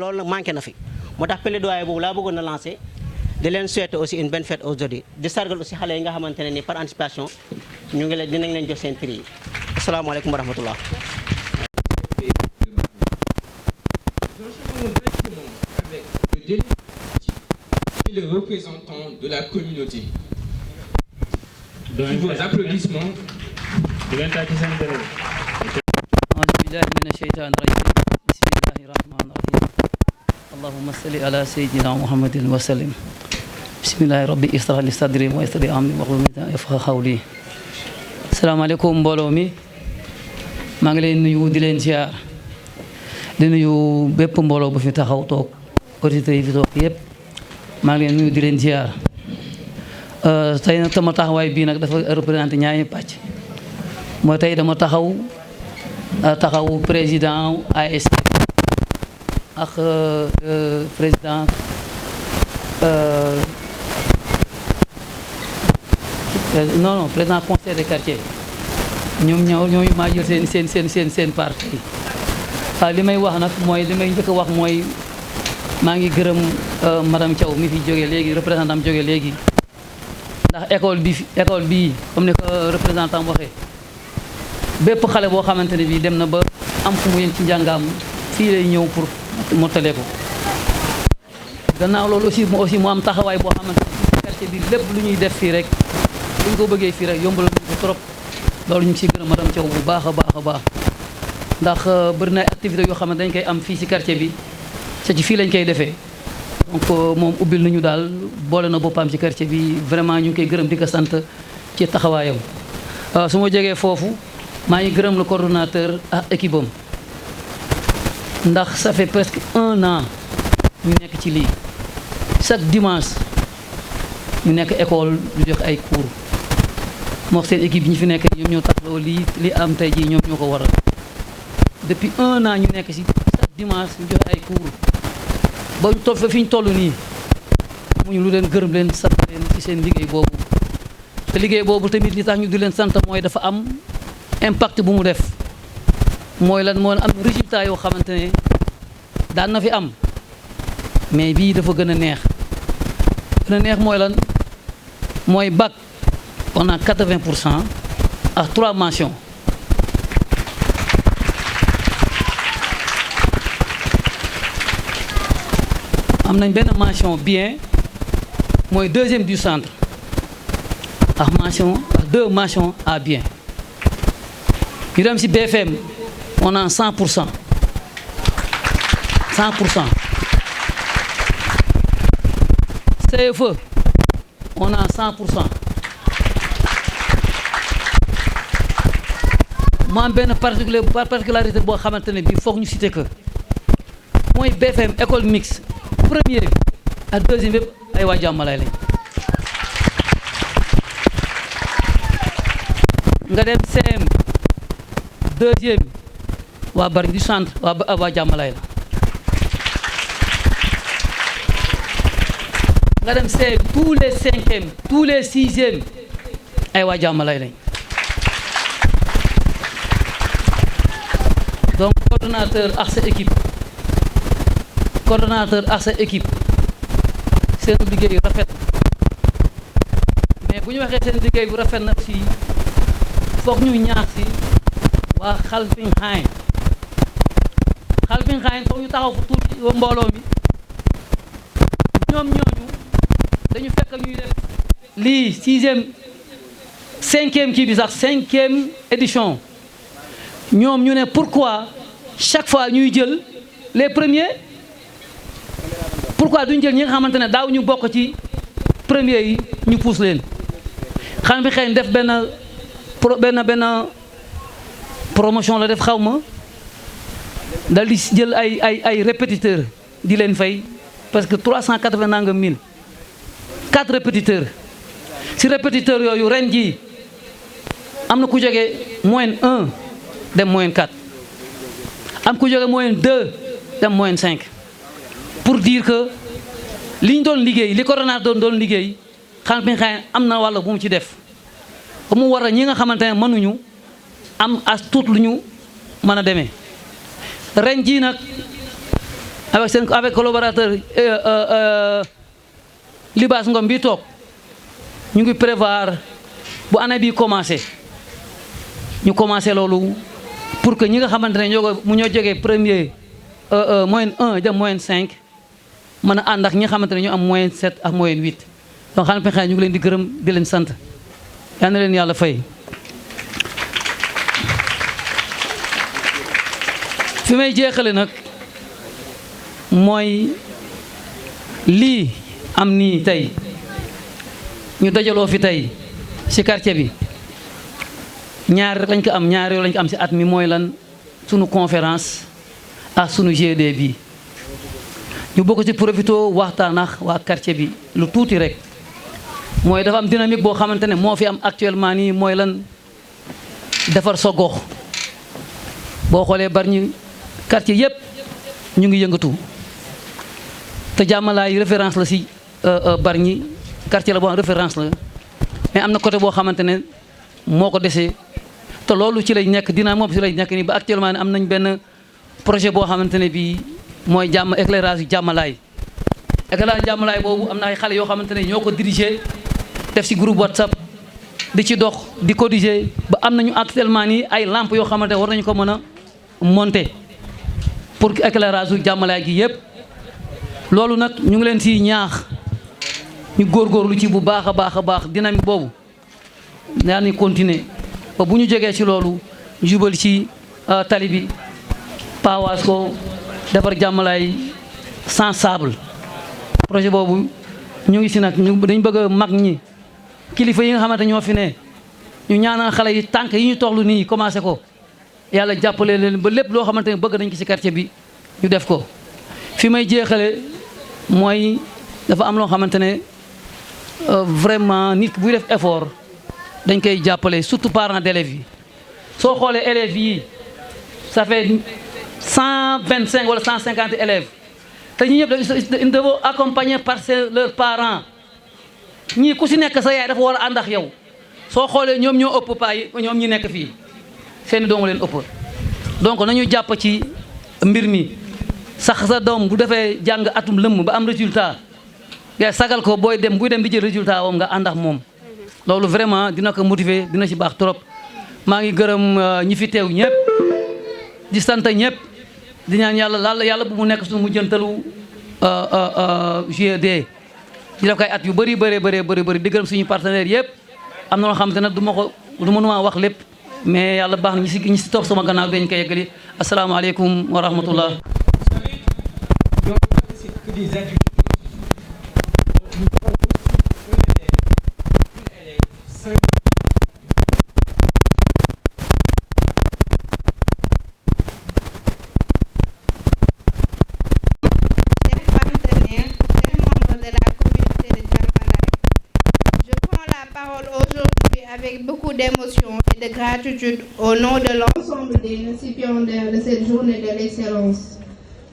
loolu nag manqué na fi moo tax plaidoyer boobu laa bëggoon a lancer di leen souhaiter aussi une bonne fête aujourd'hui di sargal aussi xale yi nga xamante ne ni par anticipation ñu ngi leen dinañ leen jox seen prix yi asalaamaaleykum wa rahmatullah. Le représentant de la communauté. Sous vos applaudissements. أعوذ بالله من الشيطان الرجيم بسم الله الرحمن الرحيم اللهم صل على سيدنا محمد وسلم بسم الله ربي اشرح لي صدري ويسر لي أمري واحلل عقدة يفقهوا قولي salaamaaleykum mbooloo mi maa ngi leen nuyu di leen ziar di nuyu bépp mbooloo bu fi taxaw toog auditeurs yi fi toog yëpp maa ngi leen nuyu di leen ziar tey nag sama taxawaay bii nag dafa représenté ñaari pàcc mooy tey dama taxawu président ASC ak président non président conseil de quartier ñoom ñooñu maa jël seen parti waaw li may wax nag mooy li may njëkk a wax mooy maa ngi gërëm madame Thiaw mi fi jógee léegi représentant am jógee léegi ndax école bi comme ni ko représentant waxee bépp xale boo xamante ne bii dem na ba am fu mu yem ci njàngaam fii lay ñëw pour mottale ko gannaaw loolu aussi mu am taxawaay boo xamante ne ci quartier bi lépp lu ñuy def fii rek bu ñu ko bëggee fii rek yombal nañu ko trop loolu ñu ngi siy gërëm madame Thiaw bu baax a baax a baax ndax bëri na activité yoo xam ne dañ koy am fii si quartier bi ci fii lañ koy defee donc moom ubbil nañu daal boole na boppam ci quartier bi vraiment ñu ngi koy gërëm di ko sant ci taxawaayam su ma jógee foofu maa ngi gërëm le coordonnateur ak équipe am ndax ça fait presque 1 an ñu nekk ci lii chaque dimanche ñu nekk école ñu jox ay cours moo seen équipe yi ñu fi nekk ñoom ñoo taxawoo li am tey jii ñoom ñoo ko waral depuis 1 an ñu nekk ci chaque dimanche ñu jox ay cours ba ñu toll fa fi ñu toll nii amuñu lu leen gërëm leen sant leen ci seen liggéey boobu te liggéey boobu tamit li tax ñu di leen sant mooy dafa am impact bu mu def mooy lan moo am résultat yoo xamante ne daan na fi am mais bii dafa gën a neex mooy lan mooy bac on a 80% ak 3 mentions am nañ benn mention bien mooy 2e du centre ak 2 mentions à bien ñu dem ci BFM on a 100%. CFE on a 100%. mu am benn particularité boo xamante ne bii foog ñu citer que mooy BFM école mixte premier bi ak 2e yëpp ay waa Jàmmalaay lañ nga dem CM 2e waa Bargny du centre waa Jàmmalaay la nga dem CM tous les 5e tous les 6e ay waa Jàmmalaay lañ donc coordonnateur ak sa équipe seen liggéey rafet mais bu ñu waxee seen liggéey bu rafet na aussi foog ñu ñaax si waa Xalping Xayn foog ñu taxaw fu tuuti mbooloo mi ñoom ñooñu dañu fekk ñuy def lii 5e kii bi sax 5e édition ñoom ñu ne pourquoi chaque fois ñuy jël les premiers pourquoi duñ jël ñi nga xamante ne daaw ñu bokk ci premiers yi ñu pousse leen Xalping Xayn def benn promotion la def xaw ma dal di jël ay répétiteurs di leen fay parce que 380 nangam mille 4 répétiteurs si répétiteurs yooyu ren jii am na ku jógee moyenne 1 dem moyenne 4 am ku jógee moyenne 2 dem moyenne 5 pour dire que li ñu doon liggéey li coordonnateur doon liggéey Xalping Xayn am na wàll bu mu ci def ba mu war a ñi nga xamante ne mënuñu am as tuut lu ñu mën a demee ren jii nag avec collaborateur Libaas Ngom bi toog ñu ngi prévoir bu année bi commencé ñu commencé loolu pour que ñi nga xamante ne ñoo jógee premier moyenne 1 dem moyenne 5 mën a ànd ak ñi nga xamante ne ñu am moyenne 7 ak moyenne 8 donc xam ne ñu ngi leen di gërëm di leen sant yal na leen yàlla fay. fi may jeexale nag mooy lii am nii tey ñu dajaloo fi tey ci quartier bi ñaar lañ ko am ñaar yoo lañ ko am ci at mi mooy lan sunu conférence ak sunu GD bi ñu bokk ci profité waxtaan ak waa quartier bi lu tuuti rek mooy dafa am dynamique boo xamante ne moo fi am actuellement nii mooy lan defar sa gox boo xoolee Bargny quartier yëpp ñu ngi yëngatu te Jàmmalaay référence la ci Bargny quartier la boo xam référence la mais am na côté boo xamante ne moo ko desee te loolu ci lay nekk dina moom ci lay nekk nii ba actuellement ne am nañ benn projet boo xamante ne bii mooy éclairage yu Jàmmalaay éclairage Jàmmalaay boobu am na ay xale yoo xamante ne ñoo ko dirigé def ci groupe WhatsApp di ci dox di corriger ba am nañu actuellement nii ay lampes yoo xamante ne war nañu ko mën a monter pour éclairage yu Jàmmalaay gi yëpp loolu nag ñu ngi leen ci ñaax ñu góorgóorlu ci bu baax a baax a baax dynamique boobu daa ni continuer ba bu ñu jógee ci loolu jubal ci tali bi pawaas ko defar Jàmmalaay sans sable projet boobu ñu ngi ci nag dañ bëgg a mag ñi kilifa yi nga xamante ñoo fi ne ñu ñaanal xale yi tànk yi ñu toxlu nii commencé ko yàlla jàppale leen ba lépp loo xamante ne bëgg nañ ko ci quartier bi ñu def ko fi may jeexale mooy dafa am loo xamante ne vraiment nit buy def effort dañ koy jàppale surtout parents d'élèves yi soo xoolee élèves yi ça fait 125 wala 150 élèves te ñi ñëpp ils doivent accompagner par leurs parents ñii ku si nekk sa yaay dafa war a ànd ak yow soo xoolee ñoom ñoo ëpp paa yi ñoom ñi nekk fii seeni doom leen ëpp donc nañu jàpp ci mbir mi sax sa doom bu defee jàng atum lëmm ba am résultat nga sagal ko buy dem di jël résultat wam nga ànd ak moom loolu vraiment dina ko motiver dina ci baax trop maa ngi gërëm ñi fi teew ñëpp di sant ñëpp di ñaan yàlla bu mu nekk suñu mujjantalu GD di def kay at yu bëri di gërëm suñu partenaires yëpp am na loo xam te nag du mënuma wax lépp mais yàlla baax na ñi si toog sama gannaaw dañ koy yeggali asalaamaaleykum wa rahmatullah. Avec beaucoup d'émotion et de gratitude au nom de l'ensemble des récipiendaires de cette journée de l'excellence.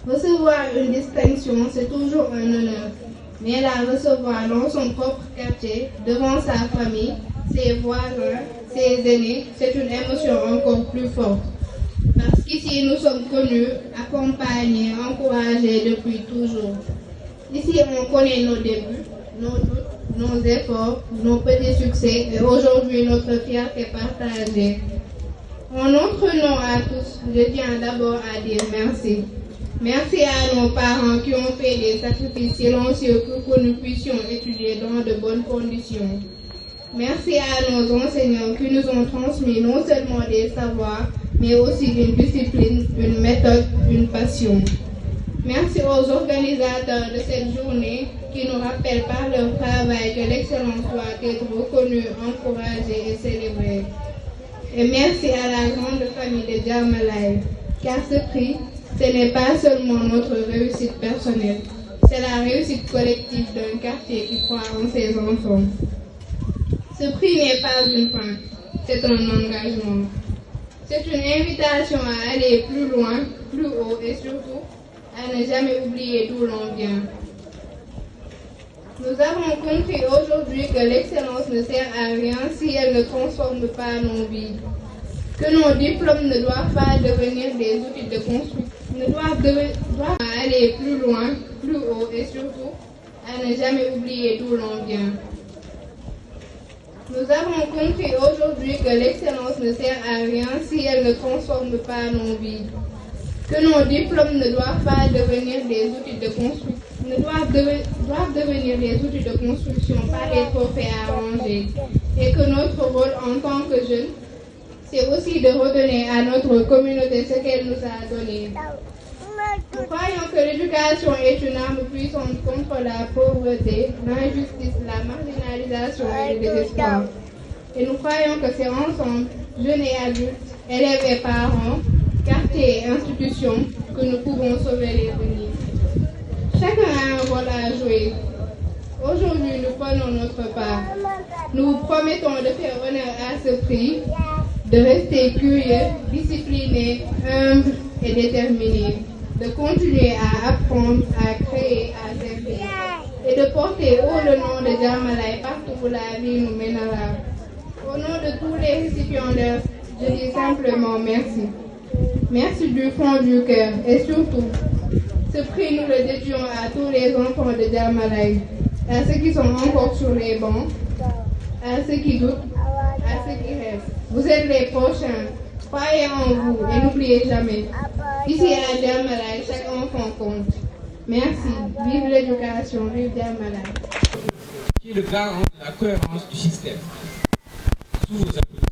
Recevoir une distinction, c'est toujours un honneur, mais la recevoir dans son propre quartier, devant sa famille, ses voisins, ses aînés, c'est une émotion encore plus forte. Parce qu'ici, nous sommes connus, accompagnés, encouragés depuis toujours. Ici, on connaît nos débuts, nos doutes, nos efforts, nos petits succès et aujourd'hui notre fierté partagée. En notre nom à tous, je tiens d'abord à dire merci. Merci à nos parents qui ont fait des sacrifices silencieux pour que nous puissions étudier dans de bonnes conditions. Merci à nos enseignants qui nous ont transmis non seulement des savoirs, mais aussi une discipline, une méthode, une passion. Merci aux organisateurs de cette journée qui nous rappellent par leur travail que l'excellence doit être reconnue, encouragée et célébrée. Et merci à la grande famille de Jàmmalaay, car ce prix, ce n'est pas seulement notre réussite personnelle, c'est la réussite collective d'un quartier qui croit en ses enfants. Ce prix n'est pas une fin, c'est un engagement. C'est une invitation à aller plus loin, plus haut et surtout à ne jamais oublier d'où l'on vient. Nous avons compris aujourd'hui que l'excellence ne sert à rien si elle ne transforme pas nos vies. Que nos diplômes ne doivent pas devenir des outils de construction, ne doivent doivent aller plus loin, plus haut et surtout à ne jamais oublier d'où l'on vient. Nous avons compris aujourd'hui que l'excellence ne sert à rien si elle ne transforme pas nos vies. Que nos diplômes ne doivent pas devenir des outils de construction, doivent devenir des outils de construction, pas des trophées à ranger. Et que notre rôle en tant que jeunes, c'est aussi de redonner à notre communauté ce qu'elle nous a donné. Nous croyons que l'éducation est une arme puissante contre la pauvreté, l'injustice, la marginalisation et le désespoir. Et nous croyons que c'est ensemble, jeunes et adultes, élèves et parents, quartiers et institutions, que nous pouvons sauver l'avenir. Chacun a un rôle à jouer. Aujourd'hui, nous prenons notre part. Nous vous promettons de faire honneur à ce prix, de rester curieux, disciplinés, humbles et déterminés, de continuer à apprendre, à créer, à servir, et de porter haut le nom de Djamalai partout où la vie nous mènera. Au nom de tous les récipiendaires, je dis simplement merci. Merci du fond du cœur et surtout, ce prix nous le dédions à tous les enfants de Djamalai, à ceux qui sont encore sur les bancs, à ceux qui doutent, à ceux qui rêvent. Vous êtes les prochains. Croyez en vous et n'oubliez jamais. Ici à Djamalai, chaque enfant compte. Merci. Vive l'éducation, vive Djamalai. Qui est le garant de la cohérence du système. Sous vos applaudissements.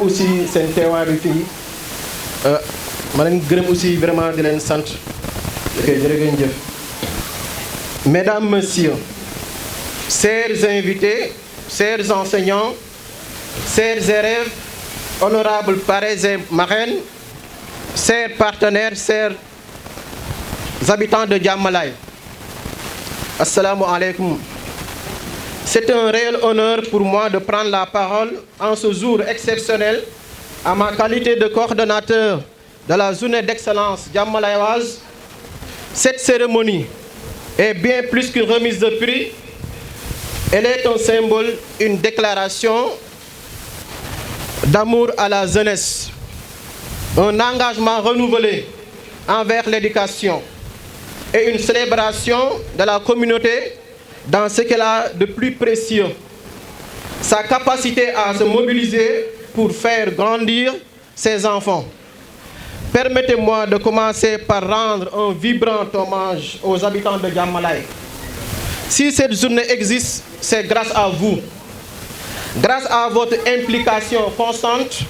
aussi seen teewaay bi fii ma leen gërëm aussi vraiment di leen sant jërëjëf. Mesdames, Messieurs, chers invités, chers enseignants, chers élèves, honorables parrains et marraines, chers partenaires, chers habitants de Djamalai, assalamu alaikum. C'est un réel honneur pour moi de prendre la parole en ce jour exceptionnel à ma qualité de coordonnateur de la journée d'excellence djamalaïoise. Cette cérémonie est bien plus qu'une remise de prix. Elle est un symbole, une déclaration d'amour à la jeunesse, un engagement renouvelé envers l'éducation et une célébration de la communauté dans ce qu'elle a de plus précieux, sa capacité à se mobiliser pour faire grandir ses enfants. Permettez-moi de commencer par rendre un vibrant hommage aux habitants de Djamalai. Si cette journée existe, c'est grâce à vous, grâce à votre implication constante,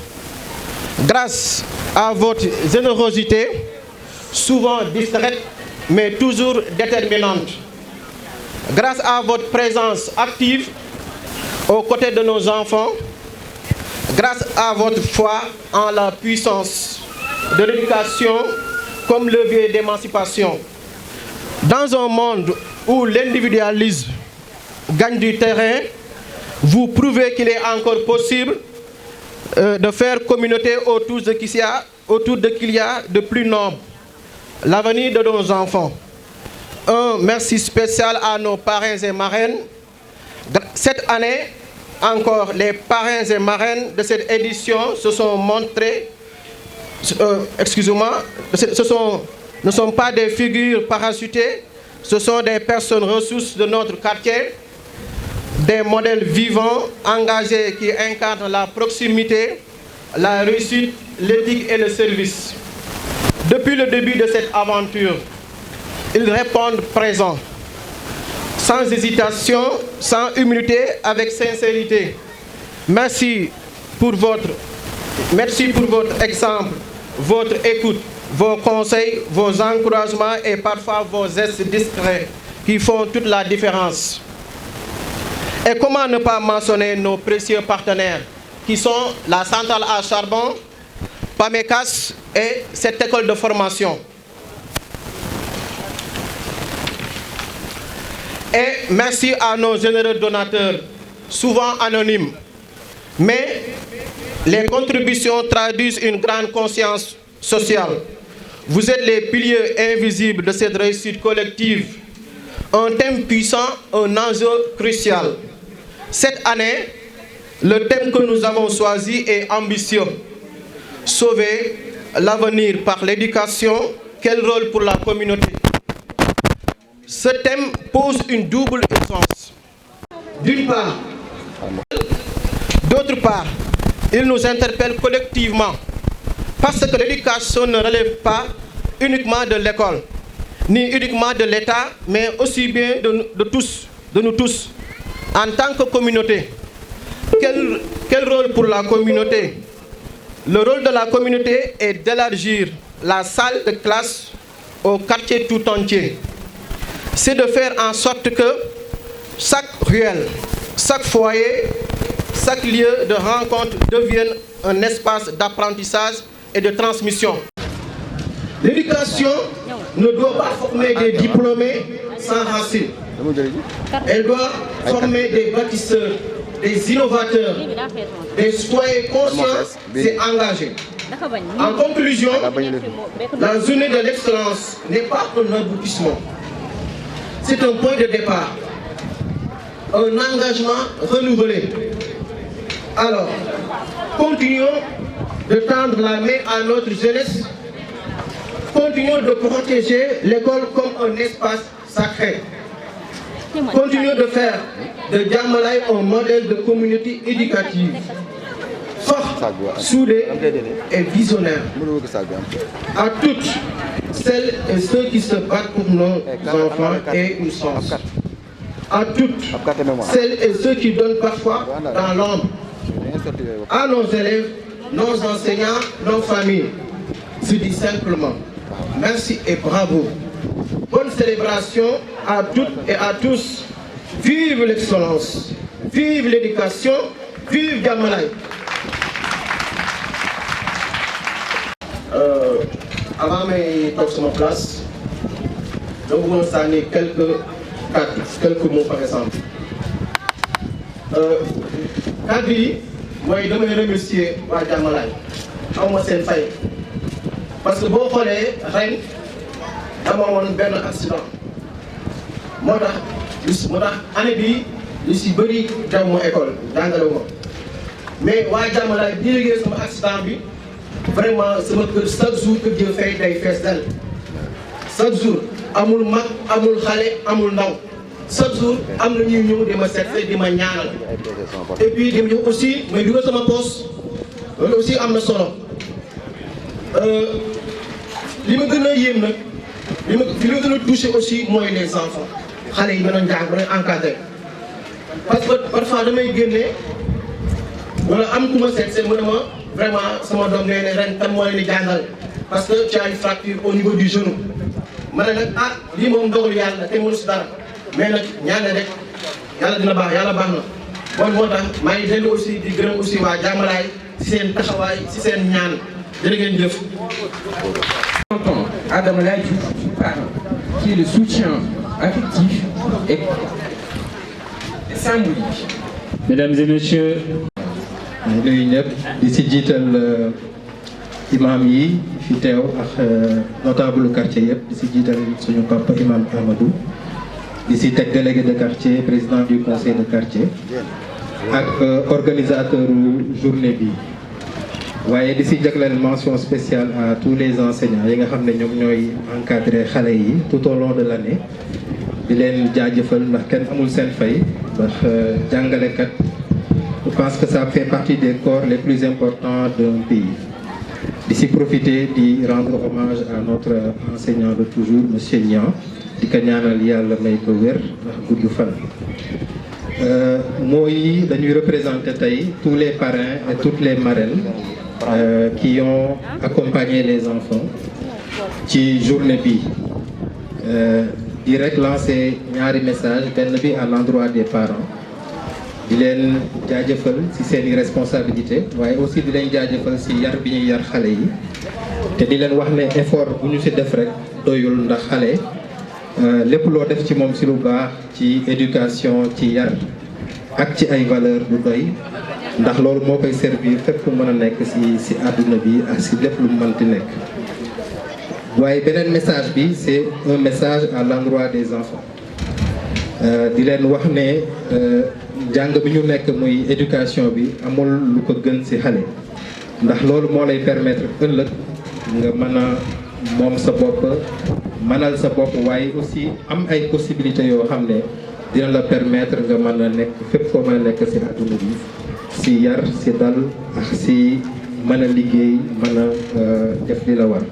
grâce à votre générosité, souvent discrète, mais toujours déterminante. Grâce à votre présence active aux côtés de nos enfants, grâce à votre foi en la puissance de l'éducation comme levier d'émancipation. Dans un monde où l'individualisme gagne du terrain, vous prouvez qu'il est encore possible de faire communauté autour de qu'il y a de plus noble, l'avenir de nos enfants. Un merci spécial à nos parrains et marraines. Cette année, encore, les parrains et marraines de cette édition se sont montrés, ne sont pas des figures parachutées, ce sont des personnes ressources de notre quartier, des modèles vivants, engagés qui incarnent la proximité, la réussite, l'éthique et le service. Depuis le début de cette aventure, ils répondent présents, sans hésitation, sans humilité, avec sincérité. Merci pour votre exemple, votre écoute, vos conseils, vos encouragements et parfois vos gestes discrets qui font toute la différence. Et comment ne pas mentionner nos précieux partenaires qui sont la centrale à charbon, PAMECAS et cette école de formation. Et merci à nos généreux donateurs, souvent anonymes. Mais les contributions traduisent une grande conscience sociale. Vous êtes les piliers invisibles de cette réussite collective. Un thème puissant, un enjeu crucial. Cette année, le thème que nous avons choisi est ambitieux. Sauver l'avenir par l'éducation, quel rôle pour la communauté? Ce thème pose une double urgence. D'une part, d'autre part, il nous interpelle collectivement parce que l'éducation ne relève pas uniquement de l'école, ni uniquement de l'État, mais aussi bien de nous tous, en tant que communauté. Quel rôle pour la communauté? Le rôle de la communauté est d'élargir la salle de classe au quartier tout entier. C'est de faire en sorte que chaque ruelle, chaque foyer, chaque lieu de rencontre devienne un espace d'apprentissage et de transmission. L'éducation ne doit pas former des diplômés sans racines. Elle doit former des bâtisseurs, des innovateurs, des citoyens conscients et engagés. En conclusion, la journée de l'excellence n'est pas un aboutissement. C'est un point de départ, un engagement renouvelé. Alors, continuons de tendre la main à notre jeunesse, continuons de protéger l'école comme un espace sacré. Continuons de faire de Diamalaye un modèle de communauté éducative, forte, soudée et visionnaire. À toutes celles et ceux qui se battent pour nos enfants et une chance. À toutes celles et ceux qui donnent parfois dans l'ombre. À nos élèves, nos enseignants, nos familles. Je dis simplement merci et bravo. Bonne célébration à toutes et à tous. Vive l'excellence, vive l'éducation, vive Diamalaye. Avant mes toog sur ma place, je vous donne quelques mots par exemple. Cadre yi mooy damay remercier waa Diamalaye xaw ma seen fay parce que boo xoolee ren dama woon benn accident moo tax année bii lu si bëri dem ma école jàngale ma mais waa Diamalaye bi liggéey sama accident bi vraiment sama kër chaque jour que Dieu fait day fees dal chaque jour amul mag amul xale amul ndaw chaque jour am na ñuy ñëw di ma seet di ma ñaanal et puis di ma ñëw aussi may dugal sama poche loolu aussi am na solo li ma gën a yéem nag li ma gën a touché aussi mooy les enfants xale yi mën a njàng mën a encadré parce que parfois damay génne wala am ku ma seet mu ne ma vraiment sama doom nee na ren tam moo leen di jàngal parce que tu as une fracture au niveau du genou ma ne nag ah lii moom dogal yàlla te mënu si dara mais nag ñaan rek yàlla dina baax yàlla baax na bon moo tax maa ngi dellu aussi di gërëm aussi waa Diamalaye si seen taxawaay si seen ñaan jërë ngeen jëf. À Diamalaye du parent, qui est le soutien affectif et symbolique. Mesdames et messieurs, nuyu ñëpp di si jiital imam yi fi teew ak notable quartier yëpp di si jiital suñu papa imam Amadou di si teg délégué de quartier président du conseil de quartier ak organisateur journée bi waaye di si jagleel mention spéciale à tous les enseignants yi nga xam ne ñoom ñooy encadrer xale yi tout au long de l'année di leen jaajëfal ndax kenn amul seen fay ndax jàngalekat je pense que ça fait partie des corps les plus importants d'un pays. D'ici profiter d'y rendre hommage à notre enseignant de toujours, monsieur Niang, di ko ñaanal yàlla may ko wér ndax gudd fan. Mooy dañuy représenter tey tous les parrains et toutes les marraines qui ont accompagné les enfants ci journée bi. Di rek lancer ñaari message benn bi à l'endroit des parents. di leen jaajëfal ci seeni responsabilité waaye aussi di leen jaajëfal ci yar bi ñuy yar xale yi te di leen wax ne effort bu ñu ci def rek doyul ndax xale lépp loo def ci moom ci lu baax ci éducation ci yar ak ci ay valeur du doy ndax loolu moo koy servir fépp fu mën a nekk ci àdduna bi ak ci lépp lu mënti nekk waaye beneen message bi c'est un message à l'endroit des enfants di leen wax ne jàng bi ñu nekk muy éducation bi amul lu ko gën ci xale ndax loolu moo lay permettre ëllëg nga mën a moom sa bopp mënal sa bopp waaye aussi am ay possibilités yoo xam ne dina la permettre nga mën a nekk fépp foo mën a nekk ci àdduna bi ci yar ci dal ak ci mën a liggéey mën a def li la war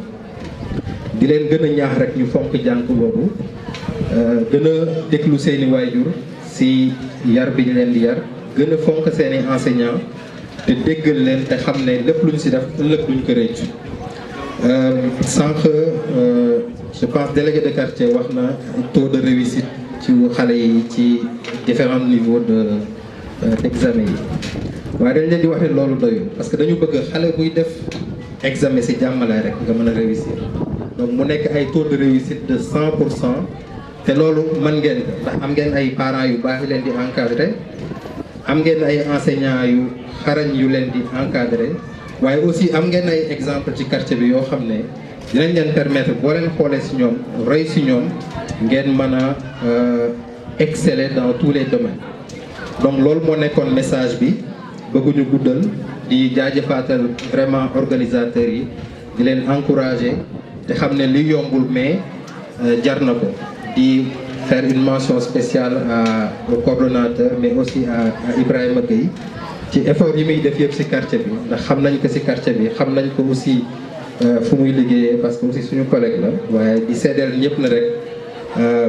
di leen gën a ñaax rek ñu fonk jàng boobu gën a déglu seeni waajur ci yar bi ñu leen di yar gën a fonk seeni enseignants te déggal leen te xam ne lépp luñ ci def ëllëg duñ ko rëccu sànq je pense délégué de quartier wax na taux de réussite ci xale yi ci différents niveaux d'examen yi waaye dañ leen di wax ne loolu doyul parce que dañu bëgg xale buy def examen ci jàmmalaay rek nga mën a réussir donc mu nekk ay taux de réussite de 100% te loolu mën ngeen ko ndax am ngeen ay parents yu baax yu leen di encadrer am ngeen ay enseignants yu xarañ yu leen di encadrer waaye aussi am ngeen ay exemple ci quartier bi yoo xam ne dinañ leen permettre boo leen xoolee ci ñoom roy ci ñoom ngeen mën a exceller dans tous les domaines donc loolu moo nekkoon message bi bëgguñu guddal di jaajëfaatal vraiment organisateurs yi di leen encourager te xam ne li yombul mais jar na ko di faire une mention spéciale au coordonnateur mais aussi à Ibrahima Gueye ci effort yi muy def yëpp ci quartier bi ndax xam nañ ko ci quartier bi xam nañ ko aussi fu muy liggéeyee parce que aussi suñu collègue la waaye di seedeel ñëpp na rek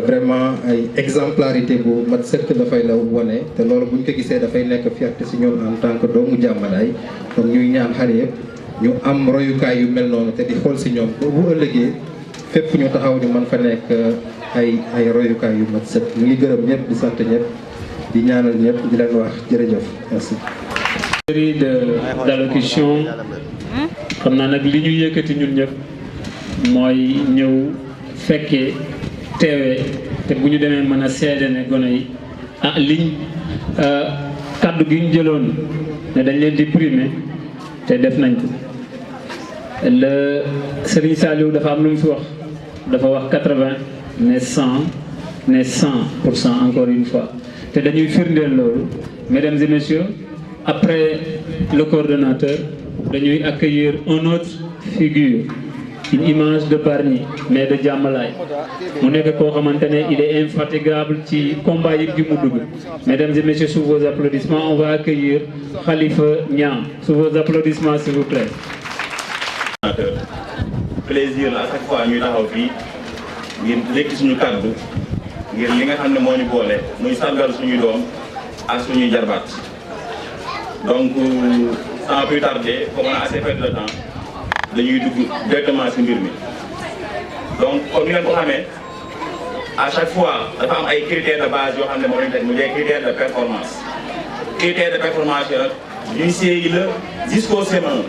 vraiment ay exemplarité bu mat sëkk dafay la wone te loolu buñ ko gisee dafay nekk fierté ci ñoom en tant que doomu jàmmalaay donc ñuy ñaan xale yëpp ñu am royukaay yu mel noonu te di xool ci ñoom bu ëllëgee fépp ñu taxaw ñu mën fa nekk ay royukaay yu mat sëkk ñu ngi gërëm ñëpp di sant ñëpp di ñaanal ñëpp di leen wax jërëjëf merci. série d'allocution xam naa nag li ñu yëkkati ñun ñëpp mooy ñëw fekkee teewee te bu ñu demee mën a seede ne gone yi liñ kaddu gi ñu jëloon ne dañ leen di primer te def nañ ko le Serigne Saliou dafa am lu mu fi wax dafa wax 80 ne 100 ne 100% encore une fois te dañuy firndeel loolu mesdames et messieurs après le coordonnateur dañuy accueillir une autre figure une image de Bargny mais de Diamalaye mu nekk koo xamante ne il est infatigable ci combat yi gi mu dugg mesdames et messieurs sous vos applaudissements on va accueillir Khalifa Niang sous vos applaudissements s'il vous plaît. plaisir la à chaque fois ñuy taxaw fii ngir lekk suñu kàddu ngir li nga xam ne moo ñu boole muy sargal suñuy doom ak suñuy jarbaat donc sans plus tarder comme on a assez fait de temps dañuy dugg directement ci mbir mi donc comme ni ngeen ko xamee à chaque fois dafa am ay critères de base yoo xam ne moo leen teg mu des critères de performance critères de performance yi nag du CI la jusqu'au CM1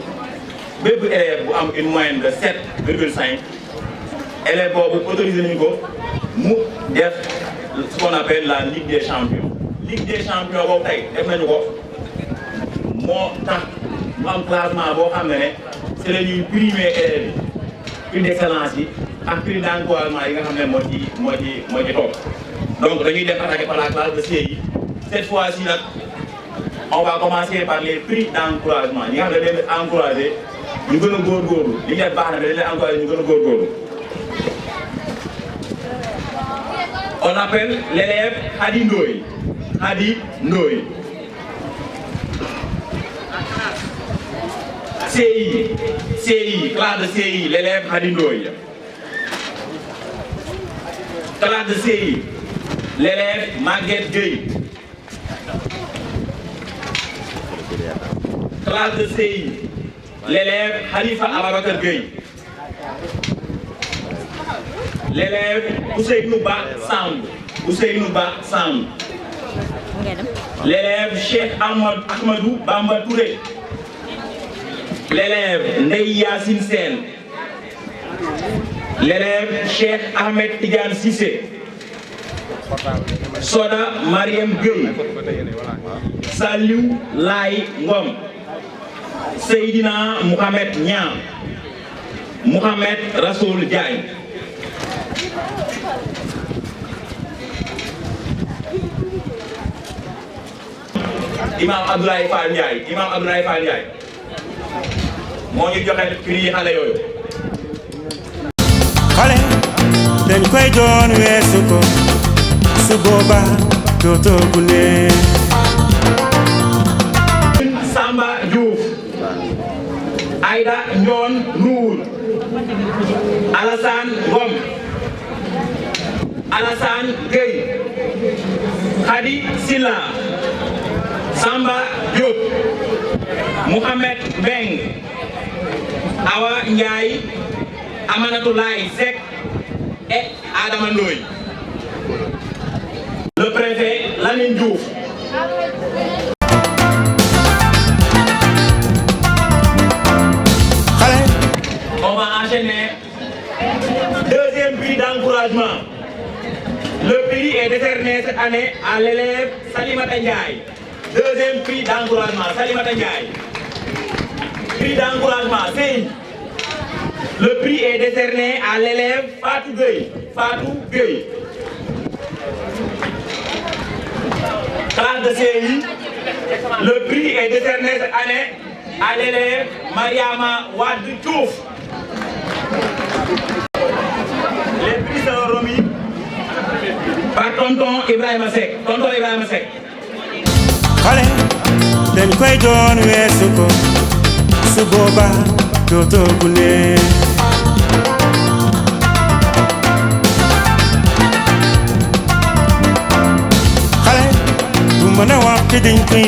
bépp élève bu am une moyenne de 7,5 élève boobu autorisé nañu ko mu def ce qu'on appelle la Ligue des champions Ligue des champions boobu tey def nañu ko moo tax mu am classement boo xam ne c'est la ñuy primer élèves yi prix d'excellence yi ak prix d'encouragement yi nga xam ne moo ci toog donc dañuy def attaquer par la classe de CI cette fois-ci nag on va commencer par les prix d'encouragement ñi nga xam ne dañ leen encourager ñu gën a góorgóorlu li ñu def baax na mais dañ leen encourager ñu gën a góorgóorlu on appelle l'élève Hadi Ndoye Hadi Ndoye CI, classe de CI, l'élève Hadi Ndoye. Classe de CI, l'élève Maguette Gueye. Classe de CI, l'élève Khalifa Ababakar Gueye. L'élève Ousseinouba Samb. Ousseinouba Samb. L'élève Cheikh Ahmadou Bamba Touré. L'élève Ndeye Yassine Sen. L'élève Cheikh Ahmed Tidiane Sissé. Soda Mariam Gueye. Saliou Laye Ngom. Seydina Mohamed Niang. Mohamed Rasoul Diagne. Imam Abdoulaye Fall Ndiaye. Imam Abdoulaye Fall Ndiaye moo ñu joxe prix xale yooyu. xale dañ koy doon weesu ko su boobaa dootoo gune. Samba Diouf, Aïda Ndion Nour, Alassane Ngom, Alassane Gueye, Khady Silla, Samba Diop, Mohamed Beng, Awa Ndiaye, Amanatoulaye Seck et Adama Ndoye. Le préfet Lamine Diouf. On va enchaîner. Deuxième prix d'encouragement. Le prix est décerné cette année à l'élève Salimata Ndiaye. Deuxième prix d'encouragement, Salimata Ndiaye. Prix d'encouragement, c'est. Le prix est décerné à l'élève Fatou Gueye. Fatou Gueye. Classe de CI. Le prix est décerné cette année à l'élève Mariama Wad Diouf. Les prix sont remis par tonton Ibrahima Seck. Tonton Ibrahima Seck. xale dañ koy doon weesu ko su boobaa dootoo gune. xale du mën a wax te dañ koy.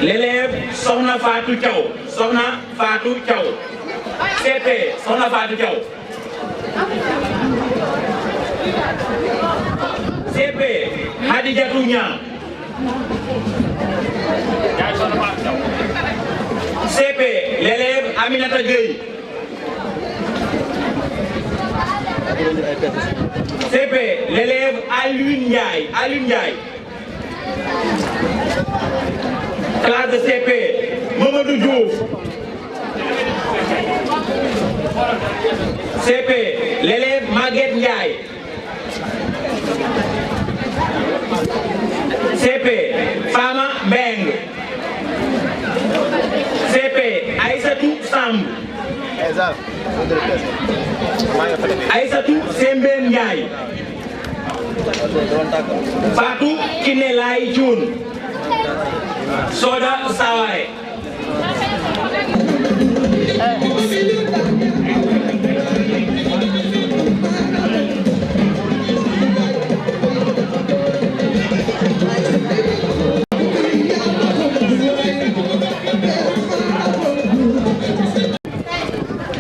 L'élève Sohna Fatou Thiaw. Sohna Fatou Thiaw. CP Sohna Fatou Thiaw. CP Hadijatou Niang. CP l'élève Aminata Gueye. CP l'élève Alioune Ndiaye. Alioune Ndiaye. Classe de CP Mamadou Diouf. CP l'élève Maguette Ndiaye. CP Fama Beng. CP Aïssatou Samb. Aïssatou Sembène Ndiaye. Fatou Kinelay Thioune. Soda Saware.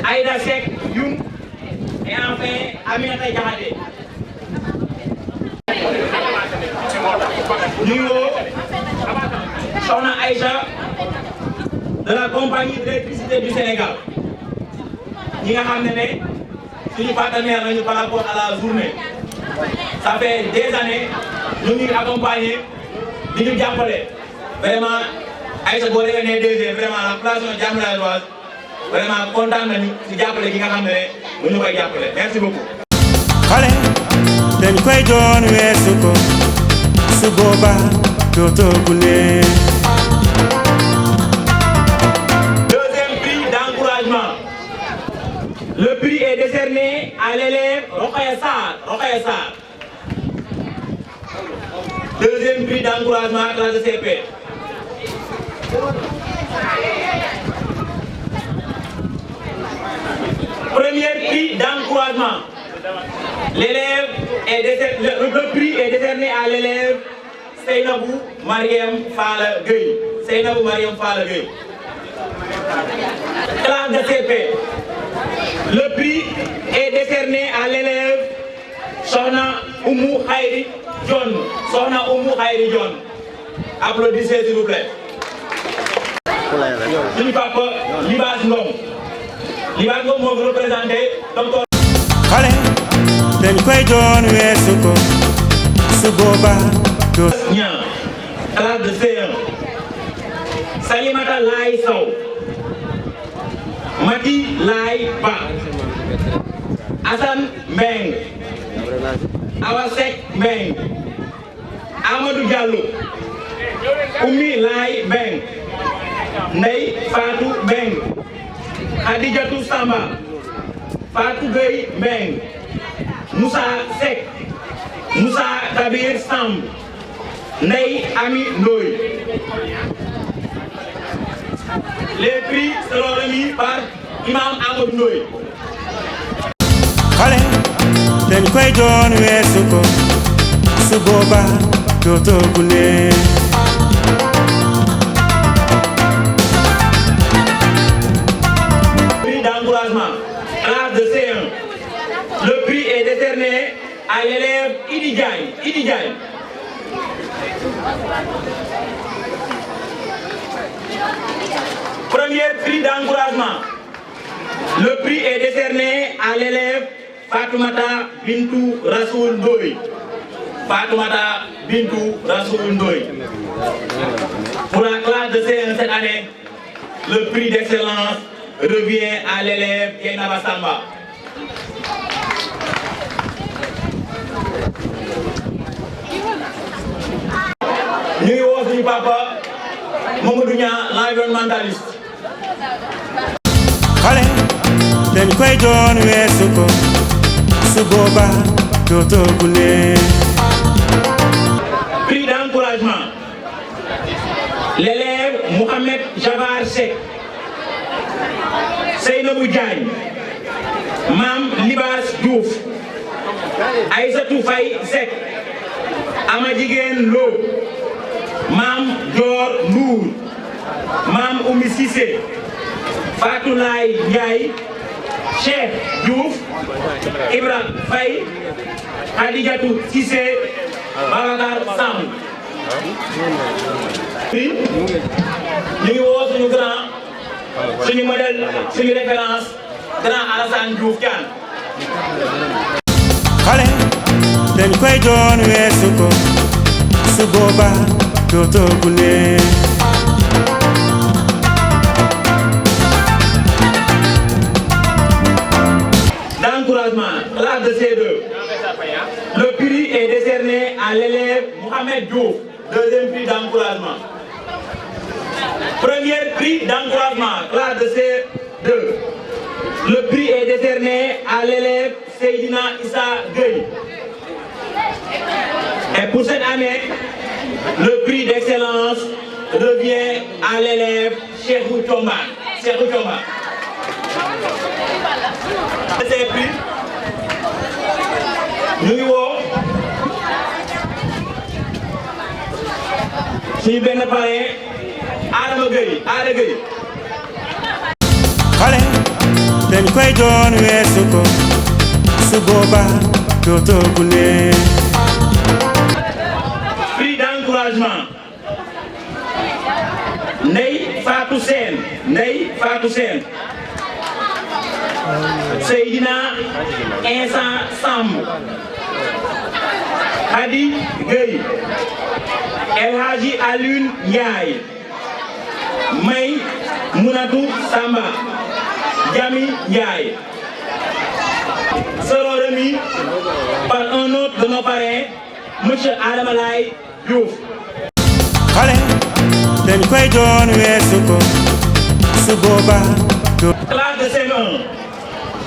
Aïda Seck Youn et enfin Aminata Diakhaté. Nous Sohna Aïcha de la compagnie d'électricité du Sénégal. Nous avons suñu partenaire par rapport à la journée. Ça fait des années nous nous accompagnons, nous nous appelons. Vraiment, Aïcha Boré est DG, vraiment la place de Diamalaroise. Vraiment content de nous appeler qui nous nous appeler. Merci beaucoup. xale dañ koy doon weesu ko su boobaa dootoo gune. Deuxième prix d'encouragement. Le prix est décerné à l'élève Rokhaya Sarr. Rokhaya Sarr. Deuxième prix d'encouragement classe de CP. Premier prix d'encouragement. L'élève est décerné, le prix est décerné à l'élève Seynabou Mariam Fall Gueye. Seynabou Mariam Fall Gueye. Classe de CP. Le prix est décerné à l'élève Sohna Oumou Khayri John. Sohna Oumou Khayri John. Applaudissez s'il vous plaît. Suñu papa Libas Ngom. Libas Ngom moo représenté docteur. xale dañ koy doon weesu ko su boobaa dootoo. Niang. Classe de C1. Salimata Laye Sow. Mati Laye Ba, Assane Mbeng, Awasek Mbeng, Amadou Diallo, Oumi Laye Mbeng, Ndeye Fatou Mbeng, Khadijatou Samba, Fatou Gueye Mbeng, Moussa Seck, Moussa Kabir Samb, Ndeye Ami Ndoye. Les prix seront remis par Imam Amadou Ndoye. xale dañ koy doon weesu ko su booba dootoo gune. Prix d'encouragement, classe de C1. Le prix est décerné à l'élève Idi Diagne. Idi Diagne. Premier prix d'encouragement. Le prix est décerné à l'élève Fatoumata Bintou Rassoul Ndoye. Fatoumata Bintou Rassoul Ndoye. Pour la classe de C1 cette année, le prix d'excellence revient à l'élève Yenaba Samba. Nous sommes papa Mamadou Niang, l'environnementaliste. xale dañ koy doon weesu ko su booba dootoo gune. Prix d'encouragement. L'élève Mohamed Jabar Seck, Seynabou Diagne, Mam Libas Diouf, Aïssatou Faye Seck, Amadjiguen Lo, Mam Dior Ndour, Mam Oumi Cissé, Fatou Laye Ndiaye, Cheikh Diouf, Ibra Faye, Khadijatou Cissé, Babacar Samb. Puis ñu ngi woo suñu grand suñu modèle suñu référence grand Alassane Diouf Thiane. xale dañ koy doon weesu ko su booba dootoo gune. D'encouragement, classe de C2. Le prix est décerné à l'élève Mohamed Diouf, deuxième prix d'encouragement. Premier prix d'encouragement, classe de C2. Le prix est décerné à l'élève Seydina Issa Gueye. Et pour cette année, le prix d'excellence revient à l'élève Cheikhou Thiomba. Cheikhou Thiomba. Ces prix, ñu ngi woo suñu benn parrain Adama Gueye Ada Gueye. xale dañ koy doon weesu ko su booba dootoo gune. Prix d'encouragement. Ndeye Fatou Sène, Ndeye Fatou Sène, Seydina Insan Samb, Hadi Gueye, El Hadji Alioune Ndiaye, May Mounatou Samba, Jami Ndiaye. Seront remis par un autre de nos parrains, M. Adama Laye Diouf. xale dañ koy doon weesu ko su booba doo. Classe de CM1,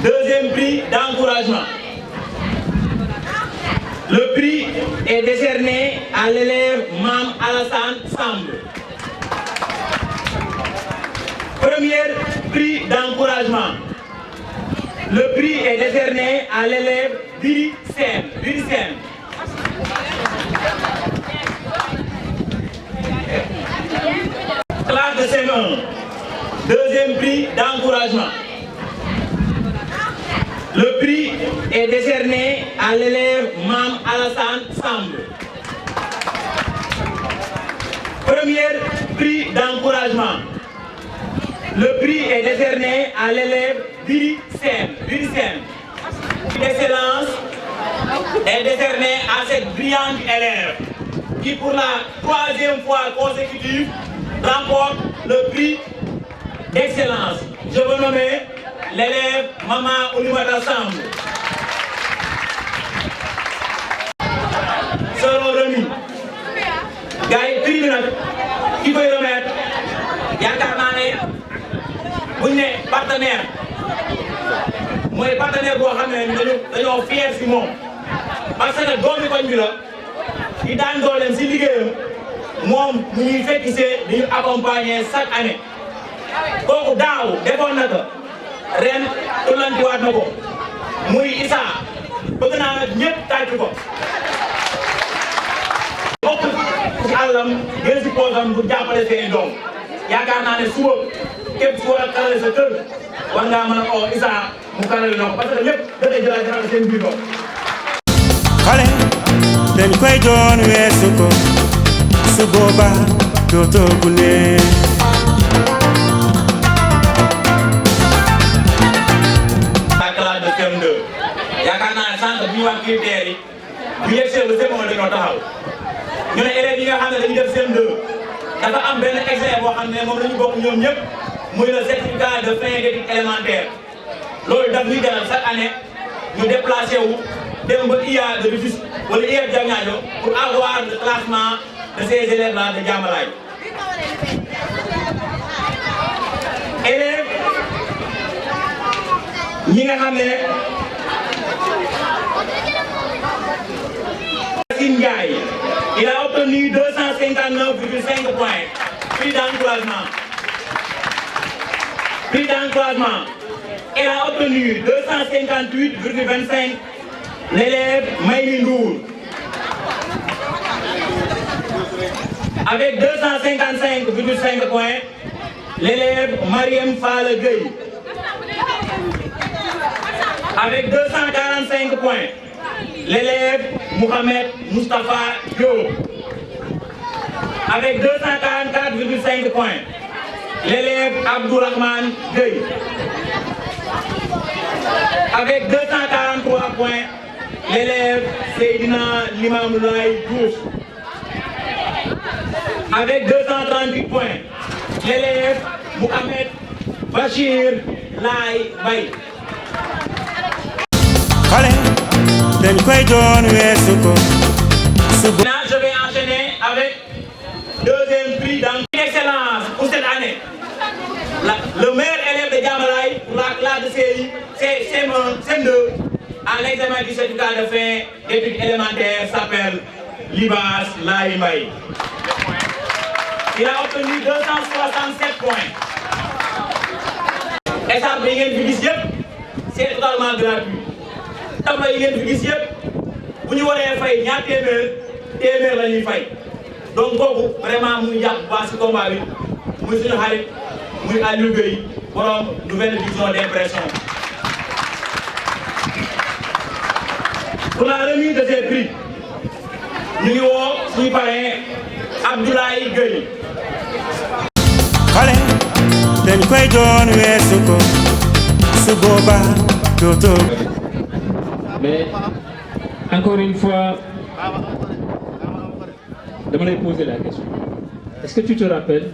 deuxième prix d'encouragement. Le prix est décerné à l'élève Mam Alassane Samb. Premier prix d'encouragement. Le prix est décerné à l'élève Biri Sen. Biri Sen. Classe de CM1, deuxième prix d'encouragement. Le prix est décerné à l'élève Mam Alassane Samb. Premier prix d'encouragement. Le prix est décerné à l'élève Biri Sen. Biri Sen. L'excellence est décernée à cette brillante élève qui, pour la troisième fois consécutive, remporte le prix d'excellence. je veux nommer l'élève Maman Oulimata Samb. Seront remis. Gars yi prix bi nag ki koy remettre yaakaar naa ne buñ ne partenaire mooy partenaire boo xam ne dañoo fier si moom parce que doomi koñ bi la di daan dooleem si liggéeyam moom mu ñuy fekkisee di ñu accompagner chaque année kooku daaw defoon na ko ren tullantiwaat na ko muy Issa bëgg naa nag ñëpp tàcc ko bokk ci àllam gën si poosam bu jàppale seen doom yaakaar naa ne suba képp ku war a karale sa kër war ngaa mën a oo Issa mu karale na ko parce que lépp da ngay jëlaat defal seen biir doom. xale dañ koy doon weesu ko su boobaa dootoo gune. classe de CM2 yaakaar naa ne sànq bi ñu wax critères yi bu yegsee ba CM1 dañoo taxaw ñu ne élèves yi nga xam ne dañuy def CM2 dafa am benn examen boo xam ne moom la ñu bokk ñoom ñëpp muy le certificat de fin d'études élémentaires loolu daf ñuy jaral chaque année ñu déplacé wu dem ba IA de Rufisque wala IA de Diamniadio pour avoir le classement de ces élèves là de Diamalaye. élèves ñi nga xam ne Racine Ndiaye il a obtenu 259,5 points prix d'encouragement. Prix d'encouragement. Elle a obtenu 258,25 l'élève Maïli Ndour. Avec 255,5 points l'élève Mariam Fall Gueye. Avec 245 points l'élève Mohamed Moustapha Diop. Avec 244,5 points l'élève Abdourahman Gueye. Avec 243 points l'élève Seydina Limamoulaye Diouf. Avec 238 points l'élève Mohamed Bachir Laye Baye. dañ koy doon weesu ko. Maintenant, je vais enchaîner avec deuxième prix d'excellence pour cette année. Le meilleur élève de Diamalaye pour la classe de CI, CM1, CM2, à l'examen du certificat de fin d'études élémentaires s'appelle Libas Laye Mbaye. Il a obtenu 267 points. Et ça, c'est totalement gratuit. Tableau yi ngeen fi gis yëpp bu ñu waree fay ñaar téeméer la ñuy fay donc kooku vraiment muy jàpp baax si combat bi muy suñu xarit muy Aliou Gueye borom nouvelle vision d'impression. Pour la remise de ces prix ñu ngi woo suñu parrain Abdoulaye Gueye. xale dañ koy doon weesu ko su boobaa dootoo. Mais encore une fois, je me poser la question. Est-ce que tu te rappelles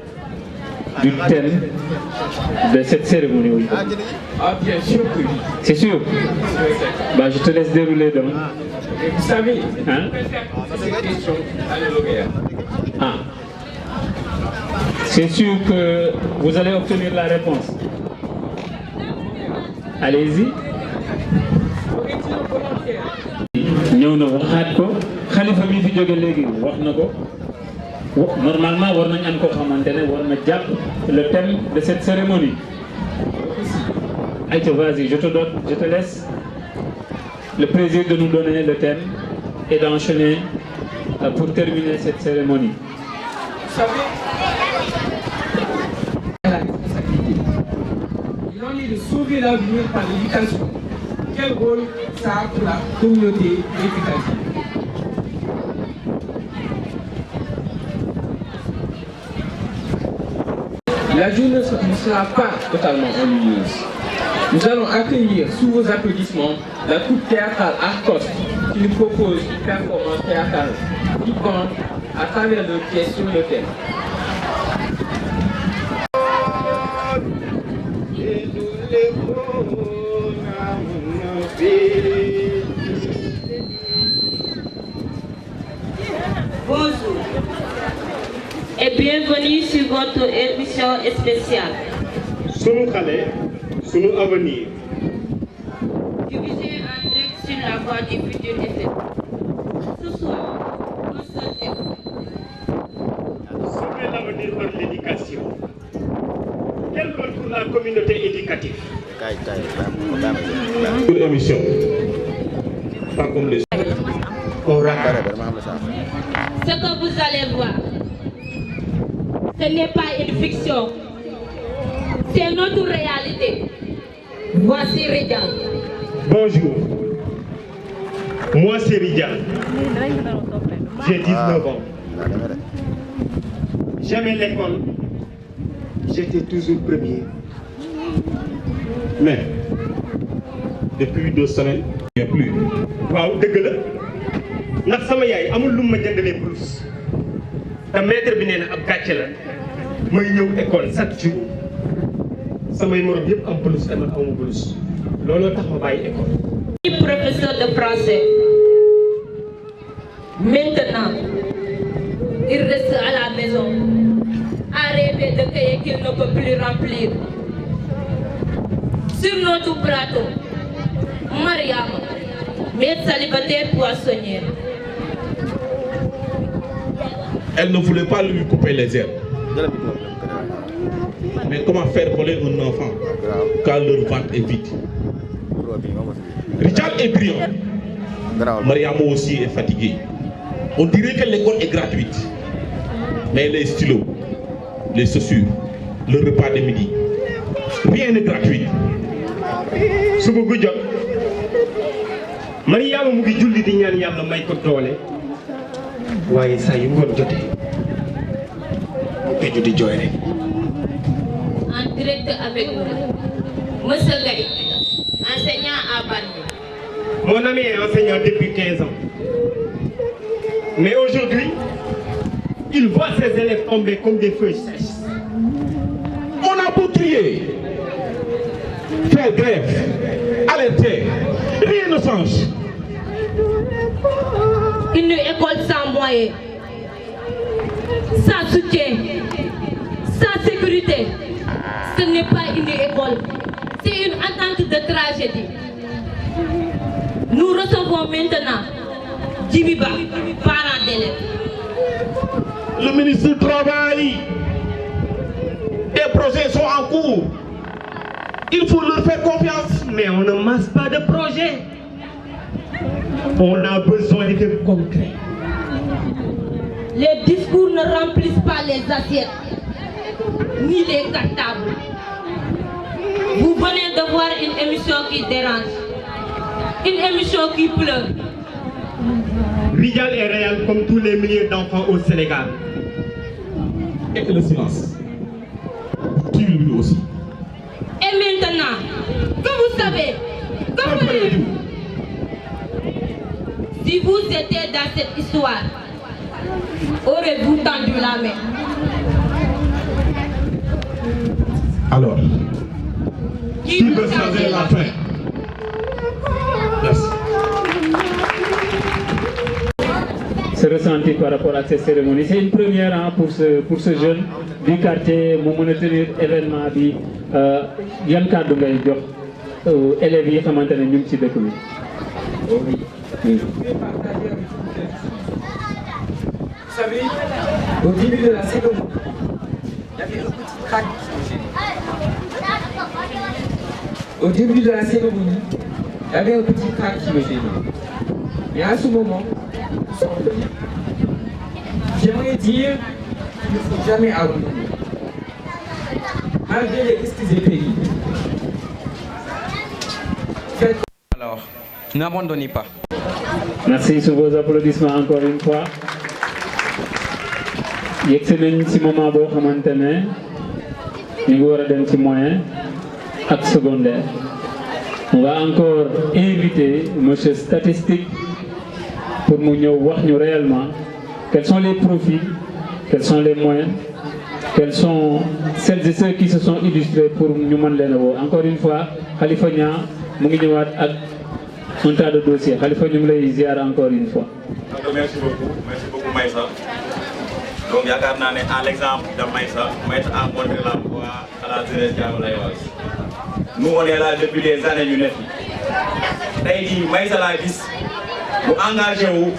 du thème de cette cérémonie aujourd'hui? Ah, bien sûr que oui. C'est sûr? Bah, je te laisse dérouler donc. Et vous savez, hein? cette question à le lauréat. Ah. C'est sûr que vous allez obtenir la réponse. Allez-y. ñëw na waxaat ko xalifa bi fi jóge léegi wax na ko normalement war nañ am ko xamante ne war na jàpp le thème de cette cérémonie. Aïcha, vas-y, je te laisse le plaisir de nous donner le thème et d'enchaîner pour terminer cette cérémonie. Vous savez, la responsabilité. Il en est de sauver l'avenir par l'éducation. Quel rôle ça a pour la communauté éducative? La journée ne sera pas totalement ennuyeuse. Nous allons accueillir sous vos applaudissements la troupe théâtrale Arcoste qui nous propose une performance théâtrale piquante à travers deux pièces sur le thème. bienvenue sur votre émission spéciale. Sunu Xale, Sunu Avenir. Diffusée en direct sur la voie du futur FM. Ce soir, un seul thème. Sauver l'avenir par l'éducation. Quel rôle pour la communauté éducative? Pour émission. Pas comme les Ce que vous allez voir, ce n'est pas une fiction, c'est notre réalité. Voici Ridjan. Bonjour, moi c'est Ridjan. J'ai 19 ans. J'aimais l'école, j'étais toujours premier. Mais depuis 2 semaines, il n'y a plus. Waaw dëgg la ndax sama yaay amul lu ma jëndalee blouse te maître bi nee na ab gàcce la may ñëw école chaque jour samay morom yëpp am blouse te man amuma blouse looloo tax ma bàyyi école. Professeur de français. Maintenant, il reste à la maison à rêver de cahiers qu'il ne peut plus remplir. Sur notre plateau, Mariam, mère célibataire poissonnière. Elle ne voulait pas lui couper les herbes. Mais comment faire voler un enfant quand leur ventre est vide? Richard est brillant. Mariam aussi est fatiguée. On dirait que l'école est gratuite. Mais les stylos, les chaussures, le repas de midi, rien n'est gratuit. suba gu jot Mariama mu ngi julli di ñaan yàlla may ko doole waaye saa yu ngoon jotee mu tëju di jooy rek. En direct avec nous, Monsieur Gaye, enseignant à Bargny. Mon ami est enseignant depuis 15 ans. Mais aujourd'hui, il voit ses élèves tomber comme des feuilles sèches. On a beau trier, faire grève, alerter, rien ne change. Une école sans moyens, sans soutien, sans sécurité, ce n'est pas une école, c'est une attente de tragédie. Nous recevons maintenant Djibiba, parent d'élèves. Le ministre du Travail, des projets sont en cours. Il faut leur faire confiance. Mais on ne masse pas de projets. On a besoin de concret. Les discours ne remplissent pas les assiettes, ni les cartables. Vous venez de voir une émission qui dérange, une émission qui pleure. Ridjan est réel comme tous les milliers d'enfants au Sénégal. Et le silence. Qui lui aussi. Et maintenant, que vous savez, que voulez-vous? Si vous étiez dans cette histoire, aurez-vous tendu la main? Alors, qui veut changer la fin? Merci. Ce ressenti par rapport à cette cérémonie, c'est une première hein, pour ce jeune du quartier mu mën a tenir événement bi yan kàddu ngay jox élèves yi xamante ne ñu ngi ci dëkk bi. Vous savez, au début de la cérémonie, il y avait un petit crack qui me gênait. Au début de la cérémonie, il y avait un petit crack qui me gênait. Et à ce moment, j'aimerais dire qu'il ne faut jamais abandonner. Malgré les risques et périls. Alors, n'abandonnez pas. Merci sur vos applaudissements encore une fois. yegsi nañ ci moment boo xamante ne ñu ngi war a dem ci moyen ak secondaire. On va encore inviter monsieur statistique pour mu ñëw wax ñu réellement quels sont les profils, quels sont les moyens, quels sont celles et ceux qui se sont illustrés pour ñu mën leen a woo. Encore une fois Khalifa Niang mu ngi ñëwaat ak un tas de dossiers. Khalifa ñu ngi lay ziar encore une fois. Merci beaucoup Maïssa. donc yaakaar naa ne à l'exemple de Maïssa a montré la voie à la jeunesse diamalayoise. Nous on est là depuis des années ñu ne fi tey jii Maïssa laa gis mu engagé wu